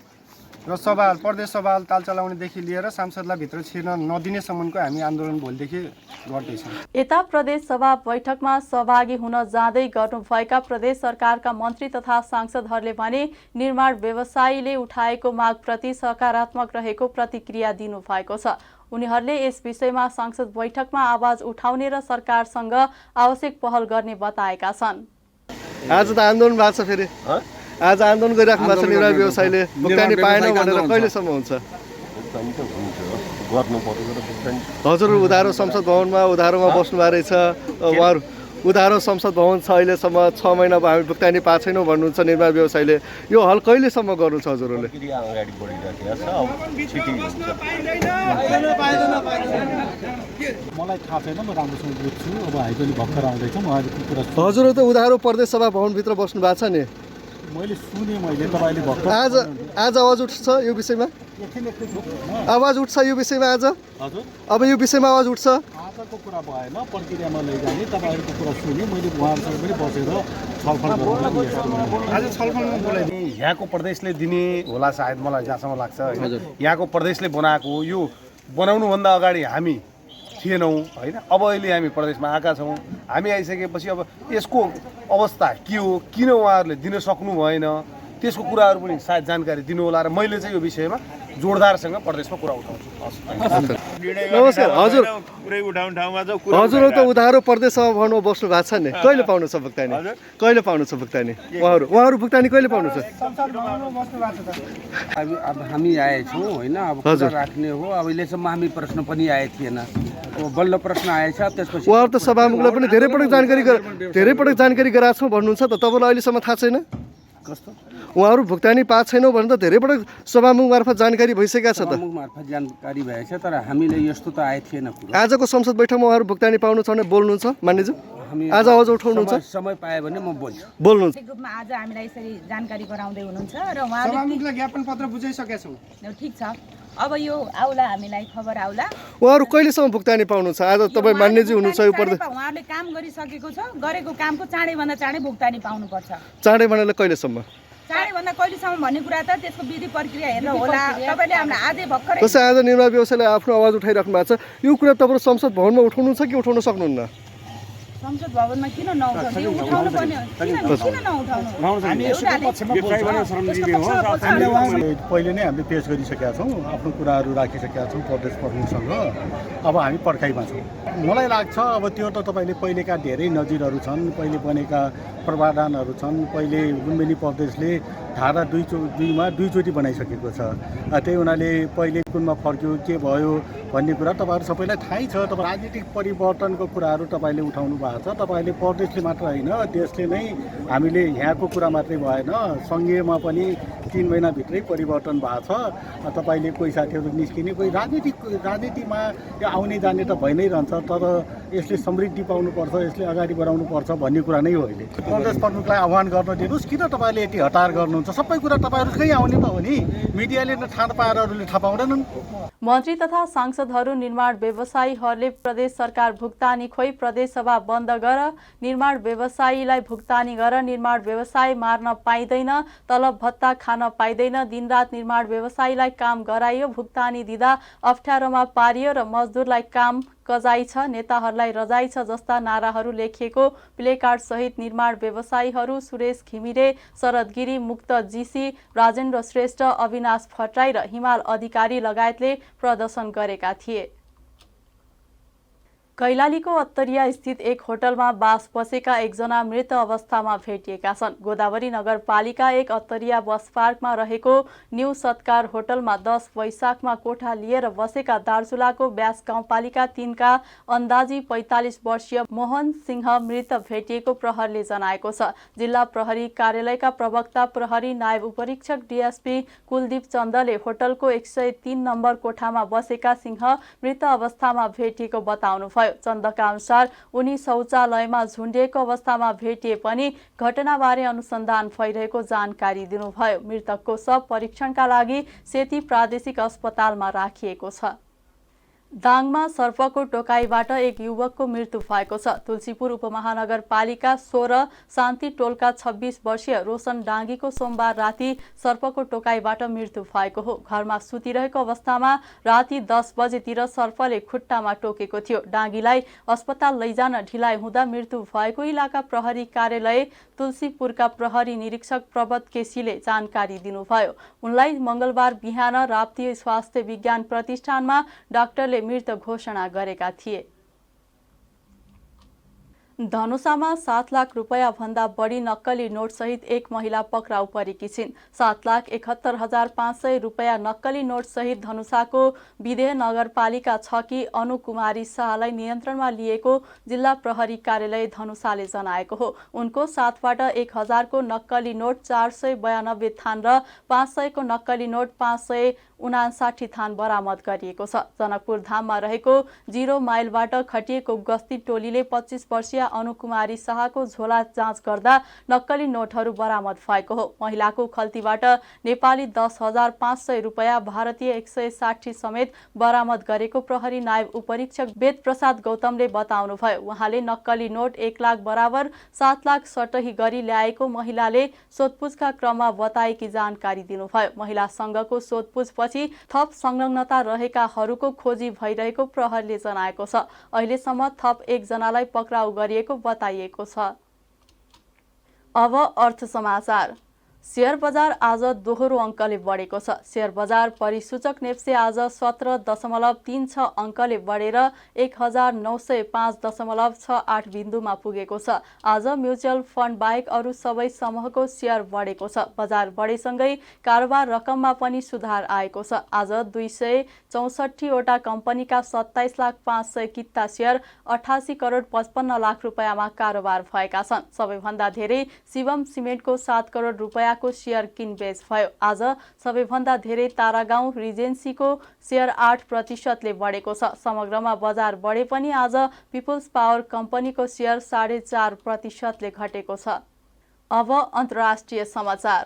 र प्रदेश सभा ताल चलाउनेदेखि लिएर सांसदलाई भित्र छिर्न नदिनेसम्मको हामी आन्दोलन भोलिदेखि गर्दैछौँ। यता प्रदेश सभा बैठकमा सहभागी हुन जाँदै गर्नुभएका प्रदेश सरकारका मन्त्री तथा सांसदहरूले भने निर्माण व्यवसायीले उठाएको मागप्रति सकारात्मक रहेको प्रतिक्रिया दिनुभएको छ। उनीहरूले यस विषयमा संसद बैठकमा आवाज उठाउने र सरकारसँग आवश्यक पहल गर्ने बताएका छन्। आज त आन्दोलन भएको छ, फेरि आज आन्दोलन गरिराख्नु भएको छ निर्माण व्यवसायीले, भुक्तानी पाएन भनेर कहिलेसम्म हुन्छ? हजुर उधारो संसद भवनमा उधारोमा बस्नु भएको रहेछ, उहाँहरू उधारो संसद भवन छ अहिलेसम्म 6 महिना भयो हामी भुक्तानी पाएको छैनौँ भन्नुहुन्छ निर्माण व्यवसायीले। यो हल कहिलेसम्म गर्नु छ हजुरहरूले? प्रक्रिया अगाडि बढिरहेको छ, अब छिटै हुन्छ। मलाई थाहा छैन, म राम्रोसँग बुझ्छु। अब हामी पनि भर्खर आउँदैछौँ, उहाँहरूको कुरा हजुरहरू त उधारो प्रदेश सभा भवनभित्र बस्नु भएको छ नि, मैले सुने। मैले तपाईँले भर्खर आज आवाज उठ्छ यो विषयमा? आवाज उठ्छ यो विषयमा आज? हजुर, अब यो विषयमा आवाज उठ्छ? आजको कुरा भएन, प्रक्रियामा लैजाने तपाईँहरूको कुरा सुने। मैले उहाँहरूसँग पनि बसेर छलफल गर्नु। आज छलफलमा बोलाइदिने यहाँको प्रदेशले दिने होला सायद, मलाई जहाँसम्म लाग्छ होइन। यहाँको प्रदेशले बनाएको यो बनाउनुभन्दा अगाडि हामी थिएनौँ होइन। अब अहिले हामी प्रदेशमा आएका छौँ। हामी आइसकेपछि अब यसको अवस्था के हो, किन उहाँहरूले दिन सक्नु भएन, त्यसको कुराहरू पनि सायद जानकारी दिनु होला। र मैले चाहिँ यो विषयमा जोडदारसँग प्रदेशमा कुरा उठाउँछु। नमस्कार हजुर, हजुरहरू त उधारो प्रदेश सभा भवनमा बस्नु भएको छ नि, कहिले पाउनु छ भुक्तानी? कहिले पाउनु छ भुक्तानी? उहाँहरू भुक्तानी कहिले पाउनु छ? अब हामी आएछौँ होइन, अब कुरा राख्ने हो। अब अहिलेसम्म हामी प्रश्न पनि आए थिएन, बल्ल प्रश्न आएछ। त्यसपछि उहाँहरू त सभामुखलाई पनि धेरै पटक जानकारी गराएको छौँ भन्नुहुन्छ त, तपाईँलाई अहिलेसम्म थाहा छैन? कस्तो? उहाँहरू भुक्तानी पाएको छैनौँ भने त धेरै पटक सभामुख मार्फत जानकारी भइसकेको छ त। सभामुख मार्फत जानकारी भएछ, तर हामीले यस्तो त आए थिएन कुरा। आजको संसद बैठकमा उहाँहरू भुक्तानी पाउनु छ भने बोल्नुहुन्छ मान्यज्यू? आज आवाज उठाउनुहुन्छ? समय पाए भने म बोल्छु। बोल्नुहुन्छ? ग्रुपमा आज हामीलाई यसरी जानकारी गराउँदै हुनुहुन्छ र सभामुखलाई ज्ञापन पत्र बुझाइसकेका छौँ। ठिक छ, अब यो आउला, हामीलाई खबर आउला। उहाँहरू कहिलेसम्म भुक्तानी पाउनुहुन्छ? आज तपाईँ मान्यज्यू हुनुहुन्छ, यो पर्दा उहाँहरूले काम गरिसकेको छ, गरेको कामको चाँडैभन्दा चाँडै भुक्तानी पाउनुपर्छ। चाँडै भन्नाले कहिलेसम्म? चाँडैभन्दा कहिलेसम्म भन्ने कुरा त त्यसको विधि प्रक्रिया हेरेर होला। तपाईँले हामीलाई आजै भर्खरै जस्तै आज निर्माण व्यवसायले आफ्नो आवाज उठाइराख्नु भएको छ, यो कुरा तपाईँ संसद भवनमा उठाउनु छ कि उठाउन सक्नुहुन्न? संसद भवनमा किन नउठाउने? यो उठाउनु पर्ने हो। किन नउठाउनु? पहिले नै हामीले पेश गरिसकेका छौँ, आफ्नो कुराहरू राखिसकेका छौँ प्रदेश प्रमुखसँग। अब हामी पर्खाइमा छौँ। मलाई लाग्छ अब त्यो त तपाईँले पहिलेका धेरै नजिरहरू छन्, पहिले बनेका प्रावधानहरू छन्। पहिले लुम्बिनी प्रदेशले धारा 2मा 2 चोटि बनाइसकेको छ। त्यही हुनाले पहिले कुनमा फर्क्यो, के भयो भन्ने कुरा तपाईँहरू सबैलाई थाहै छ। तपाईँ राजनीतिक परिवर्तनको कुराहरू तपाईँले उठाउनु भएको छ। तपाईँले प्रदेशले मात्र होइन, देशले नै, हामीले यहाँको कुरा मात्रै भएन, सङ्घीयमा पनि 3 महिनाभित्रै परिवर्तन भएको छ। तपाईँले कोही साथीहरू निस्किने, कोही राजनीतिमा यो आउने जाने त भइ नै रहन्छ, तर यसले समृद्धि पाउनुपर्छ, यसले अगाडि बढाउनुपर्छ भन्ने कुरा नै हो। अहिले प्रदेश प्रमुखलाई आह्वान गर्न दिनुहोस्। किन तपाईँले यति हतार गर्नुहुन्छ? सबै कुरा तपाईँहरूकै आउने त हो नि, मिडियाले थाहा पाएर अरूले थाहा पाउँदैनन्। मन्त्री तथा सांसदहरू निर्माण व्यवसायीहरूले प्रदेश सरकार भुक्तानी खोइ, प्रदेश सभा बन्द गर, निर्माण व्यवसायीलाई भुक्तानी गर, निर्माण व्यवसाय मार्न पाइँदैन, तलब भत्ता खान पाइँदैन, दिनरात निर्माण व्यवसायीलाई काम गराइयो, भुक्तानी दिँदा अप्ठ्यारोमा पारियो र मजदुरलाई काम कजाइ छ, नेताहरूलाई रजाइ छ जस्ता नाराहरू लेखिएको प्लेकार्ड सहित निर्माण व्यवसायीहरू सुरेश घिमिरे, शरद गिरी, मुक्त जीसी, राजेन्द्र श्रेष्ठ, अविनाश भट्टराई र हिमाल अधिकारी लगायतले प्रदर्शन गरेका थिए। कैलालीको अत्तरिया स्थित एक होटलमा बास बसेका एकजना मृत अवस्थामा भेटिएका छन्। गोदावरी नगरपालिका 1 अत्तरिया बस पार्कमा रहेको न्यू सत्कार होटलमा 10 वैशाखमा कोठा लिएर बसेका दार्चुलाको ब्यास गाउँपालिका 3 का अन्दाजी 45 वर्षीय मोहन सिंह मृत भेटिएको प्रहरीले जनाएको छ। जिल्ला प्रहरी कार्यालयका प्रवक्ता प्रहरी नायब उपरीक्षक डीएसपी कुलदीप चन्दले होटलको 103 नम्बर कोठामा बसेका सिंह मृत अवस्थामा भेटिएको बताउनुभयो। चन्दका अनुसार उनी शौचालयमा झुन्डिएको अवस्थामा भेटिए पनि घटनाबारे अनुसन्धान भइरहेको जानकारी दिनुभयो। मृतकको शव परीक्षणका लागि सेती प्रादेशिक अस्पतालमा राखिएको छ। दाङमा सर्पको टोकाइबाट एक युवकको मृत्यु भएको छ। तुलसीपुर उपमहानगरपालिका 16 शान्ति टोलका 26 वर्षीय रोशन डाङ्गीको सोमबार राति सर्पको टोकाइबाट मृत्यु भएको हो। घरमा सुतिरहेको अवस्थामा राति 10 बजेतिर सर्पले खुट्टामा टोकेको थियो। डाङ्गीलाई अस्पताल लैजान ढिलाइ हुँदा मृत्यु भएको इलाका प्रहरी कार्यालय तुलसीपुरका प्रहरी निरीक्षक प्रबत केसीले जानकारी दिनुभयो। उनलाई मंगलबार बिहान राप्ती स्वास्थ्य विज्ञान प्रतिष्ठानमा डाक्टरले मृत घोषणा गरेका थिए। धनुषामा 7 लाख रुपैयाँ भन्दा बढी नक्कली नोटसहित एक महिला पक्राउ परेकी छिन्। 7,71,500 रुपैयाँ नक्कली नोटसहित धनुषाको विदेह नगरपालिका 6 की अनुकुमारी शाहलाई नियन्त्रणमा लिएको जिल्ला प्रहरी कार्यालय धनुषाले जनाएको हो। उनको साथबाट 1000 को नक्कली नोट 492 थान र 500 को नक्कली नोट 559 थान बरामद गरिएको छ। जनकपुर धाममा रहेको 0 माइलबाट खटिएको गस्ती टोलीले 25 वर्षीय अनुकुमारी शाहको झोला जाँच गर्दा नक्कली नोटहरू बरामद भएको हो। महिलाको खल्तीबाट नेपाली 10,500 रुपैयाँ, भारतीय 160 समेत बरामद गरेको प्रहरी नायब उपरीक्षक वेद प्रसाद गौतमले बताउनुभयो। उहाँले नक्कली नोट 1 लाख बराबर 7 लाख सटही गरी ल्याएको महिलाले सोधपुछका क्रममा बताएकी जानकारी दिनुभयो। महिलासँगको सोधपुछपछि थप संलग्नता रहेकाहरूको खोजी भइरहेको प्रहरीले जनाएको छ। अहिलेसम्म थप 1 जनालाई पक्राउ गरिएको बताइएको छ। अब अर्थ समाचार। शेयर बजार आज दोहोरो अङ्कले बढेको छ। शेयर बजार परिसूचक नेप्से आज 17.36 अङ्कले बढेर 1905.68 बिन्दुमा पुगेको छ। आज म्युचुअल फन्ड बाहेक अरू सबै समूहको शेयर बढेको छ। बजार बढेसँगै कारोबार रकममा पनि सुधार आएको छ। आज 264 वटा कम्पनीका 27,500,000 किता शेयर 88 करोड 55 लाख रुपैयाँमा कारोबार भएका छन्। सबैभन्दा धेरै शिवम सिमेन्टको 7 करोड रुपैयाँ को शेयर किनबेच भयो। आज सबैभन्दा धेरै तारागाउँ रिजेन्सीको शेयर 8% बढेको छ। समग्रमा बजार बढे पनि आज पिपुल्स पावर कम्पनीको शेयर 4.5% घटेको छ। अब अन्तर्राष्ट्रिय समाचार।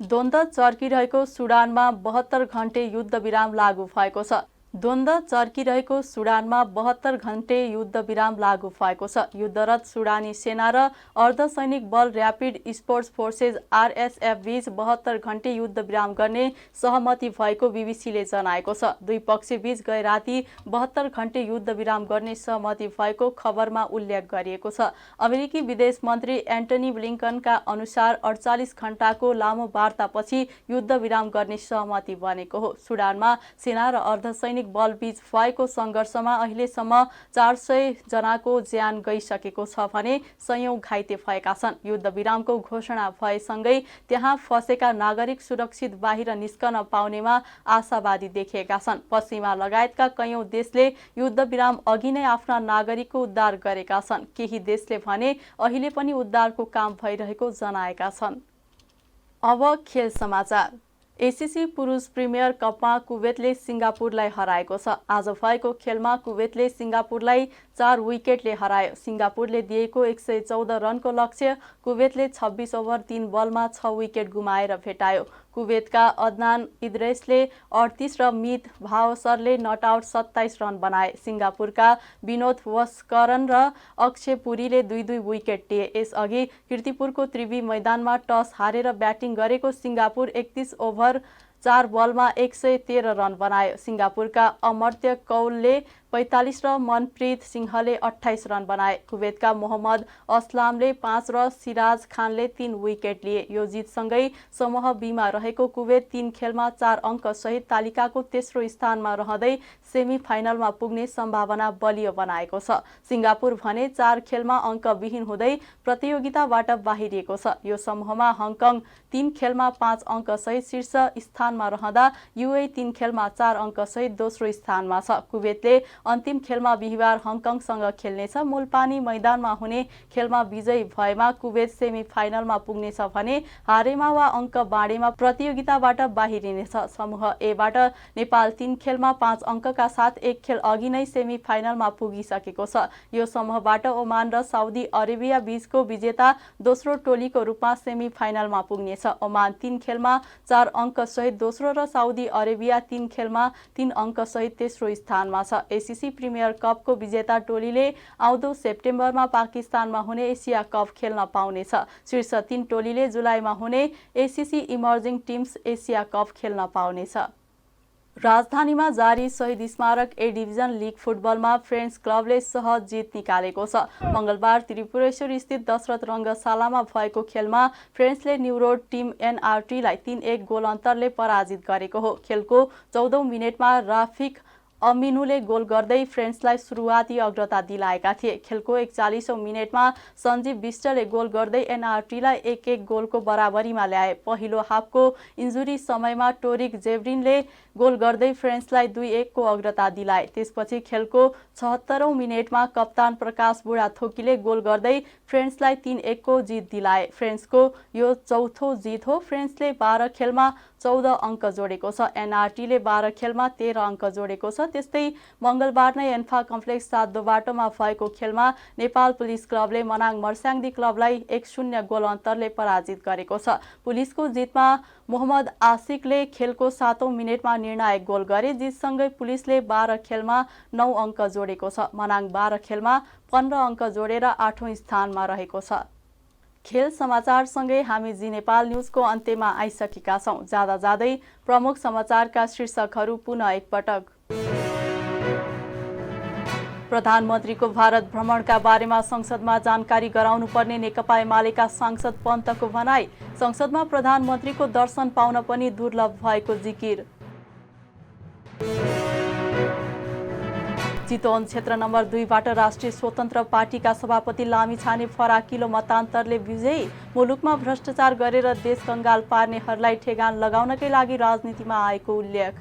द्वन्द्व चर्किरहेको सुडानमा 72 घण्टे युद्ध विराम लागू भएको छ। द्वन्द्व चर्किरहेको सुडानमा 72 घण्टे युद्ध विराम लागू भएको छ। युद्धरत सुडानी सेना र अर्धसैनिक बल र्यापिड स्पोर्ट्स फोर्सेस RSF बीच 72 घण्टे युद्ध विराम गर्ने सहमति भएको बीबीसीले जनाएको छ। दुई पक्ष बीच गए राति 72 घण्टे युद्ध विराम गर्ने सहमति भएको खबरमा उल्लेख गरिएको छ। अमेरिकी विदेश मन्त्री एन्टनी ब्लिङ्कनका अनुसार 48 घण्टाको लामो वार्तापछि युद्ध विराम गर्ने सहमति बनेको हो। सुडानमा सेना र अर्धसैनिक बल बीच भएको संघर्षमा अहिलेसम्म 400 जनाको ज्यान गइसकेको छ भने सयौं घाइते भएका छन्। युद्ध विरामको घोषणा भएसँगै त्यहाँ फँसेका नागरिक सुरक्षित बाहिर निस्कन पाउनेमा आशावादी देखिएका छन्। पश्चिमा लगायतका कैयौं देशले युद्ध विराम अघि नै आफ्ना नागरिकको उद्धार गरेका छन्। केही देशले भने अहिले पनि उद्धारको काम भइरहेको जनाएका छन्। अब खेल समाचार। ACC पुरुष प्रिमियर कपमा कुवेतले सिङ्गापुरलाई हराएको छ। आज भएको खेलमा कुवेतले सिङ्गापुरलाई 4 विकेटले हरायो। सिङ्गापुरले दिएको 114 रनको लक्ष्य कुवेतले 26 ओभर 3 बलमा 6 विकेट गुमाएर भेटायो। कुवेतका अदनान इद्रेसले 38 र मित भावसरले नट आउट 27 रन बनाए। सिङ्गापुरका विनोद वस्करन र अक्षय पुरीले 2-2 विकेट लिए। यसअघि कीर्तिपुरको त्रिवी मैदानमा टस हारेर ब्याटिङ गरेको सिङ्गापुर 31 ओभर 4 बलमा 113 रन बनायो। सिङ्गापुरका अमर्त्य कौलले 45 र मनप्रीत सिंहले 28 रन बनाए। कुवेतका मोहम्मद असलामले 5 र सिराज खानले 3 विकेट लिए। यो जितसँगै समूह बीमा रहेको कुवेत 3 खेलमा 4 अङ्क सहित तालिकाको तेस्रो स्थानमा रहँदै सेमी फाइनलमा पुग्ने सम्भावना बलियो बनाएको छ। सिङ्गापुर भने 4 खेलमा अङ्कविहीन हुँदै प्रतियोगिताबाट बाहिरिएको छ। यो समूहमा हङकङ 3 खेलमा 5 अङ्क सहित शीर्ष स्थानमा रहँदा UAE 3 खेलमा 4 अङ्क सहित दोस्रो स्थानमा छ। कुवेतले अन्तिम खेलमा बिहिबार हङकङसँग खेल्नेछ। मूलपानी मैदानमा हुने खेलमा विजयी भएमा कुवेत सेमी फाइनलमा पुग्नेछ भने हारेमा वा अङ्क बाँडेमा प्रतियोगिताबाट बाहिरिनेछ। समूह एबाट नेपाल 3 खेलमा 5 अङ्कका साथ 1 खेल अघि नै सेमी फाइनलमा पुगिसकेको छ। यो समूहबाट ओमान र साउदी अरेबिया बीचको विजेता दोस्रो टोलीको रूपमा सेमी फाइनलमा पुग्नेछ। ओमान 3 खेलमा 4 अङ्क सहित दोस्रो र साउदी अरेबिया 3 खेलमा 3 अङ्क सहित तेस्रो स्थानमा छ। ACC प्रिमियर कपको विजेता टोलीले आउँदो सेप्टेम्बरमा पाकिस्तानमा हुने एसिया कप खेल्न पाउनेछ। शीर्ष 3 टोलीले जुलाईमा हुने ACC emerging teams Asia cup खेल्न पाउनेछ। राजधानीमा जारी शहीद स्मारक A डिभिजन लिग फुटबलमा फ्रेन्ड्स क्लबले सहज जित निकालेको छ। मंगलबार त्रिपुरेश्वर स्थित दशरथ रङ्गशालामा भएको खेलमा फ्रेन्ड्सले न्यू रोड टिम NRT लाई 3-1 गोल अन्तरले पराजित गरेको हो। खेलको 14औं मिनेटमा राफिक अमिनुले गोल गर्दै फ्रेन्चलाई सुरुवाती अग्रता दिलाएका थिए। खेलको 41औं मिनेटमा सञ्जीव विष्टले गोल गर्दै एनआरटीलाई 1-1 गोलको बराबरीमा ल्याए। पहिलो हाफको इन्जुरी समयमा टोरिक जेभरिनले गोल गर्दै फ्रेन्चलाई 2-1 को अग्रता दिलाए। त्यसपछि खेलको 76औं मिनेटमा कप्तान प्रकाश बुढाथोकीले गोल गर्दै फ्रेन्चलाई 3-1 को जित दिलाए। फ्रेन्चको यो चौथो जित हो। फ्रेन्चले 12 खेलमा 14 अङ्क जोडेको छ। एनआरटीले 12 खेलमा 13 अङ्क जोडेको छ। त्यस्तै मंगलबार नै एन्फा कम्प्लेक्स 7 बाटोमा भएको खेलमा नेपाल पुलिस क्लबले मनाङ मर्स्याङ्दी क्लबलाई 1-0 गोल अन्तरले पराजित गरेको छ। पुलिसको जितमा मोहम्मद आशिकले खेलको 7औं मिनेटमा निर्णायक गोल गरे। जितसँगै पुलिसले 12 खेलमा 9 अङ्क जोडेको छ। मनाङ 12 खेलमा 15 अङ्क जोडेर 8औं स्थानमा रहेको छ। खेल समाचारसँगै हामी जी नेपाल न्युजको अन्त्यमा आइसकेका छौं। जाँदा जाँदै प्रमुख समाचारका शीर्षकहरू पुनः एकपटक। प्रधानमन्त्रीको भारत भ्रमणका बारेमा संसदमा जानकारी गराउनुपर्ने नेकपा एमालेका सांसद पन्तको भनाई। संसदमा प्रधानमन्त्रीको दर्शन पाउन पनि दुर्लभ भएको जिकिर। चितवन क्षेत्र नम्बर 2 बाट राष्ट्रिय स्वतन्त्र पार्टीका सभापति लामिछाने फराकिलो मतान्तरले विजयी। मुलुकमा भ्रष्टाचार गरेर देश कंगाल पार्नेहरूलाई ठेगान लगाउनकै लागि राजनीतिमा आएको उल्लेख।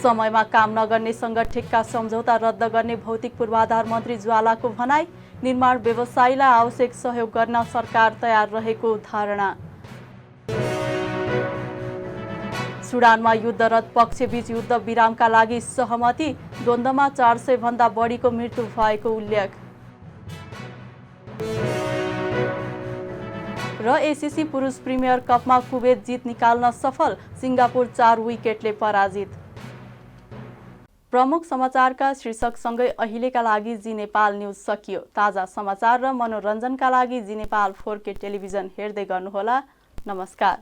समयमा काम नगर्नेसँग ठेक्का सम्झौता रद्द गर्ने भौतिक पूर्वाधार मन्त्री ज्वालाको भनाई। निर्माण व्यवसायीलाई आवश्यक सहयोग गर्न सरकार तयार रहेको धारणा। सुडानमा युद्धरत पक्षबीच युद्ध विरामका लागि सहमति। द्वन्द्वमा 400 भन्दा बढीको मृत्यु भएको उल्लेख। र एसीसी पुरुष प्रिमियर कपमा कुवेत जित निकाल्न सफल। सिङ्गापुर 4 विकेटले पराजित। प्रमुख समाचारका शीर्षकसँगै अहिलेका लागि जी नेपाल न्युज सकियो। ताजा समाचार र मनोरञ्जनका लागि जी नेपाल 4K टेलिभिजन हेर्दै गर्नुहोला। नमस्कार।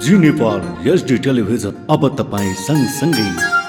जी नेपाल HD टेलिभिजन अब तपाईं सँगसँगै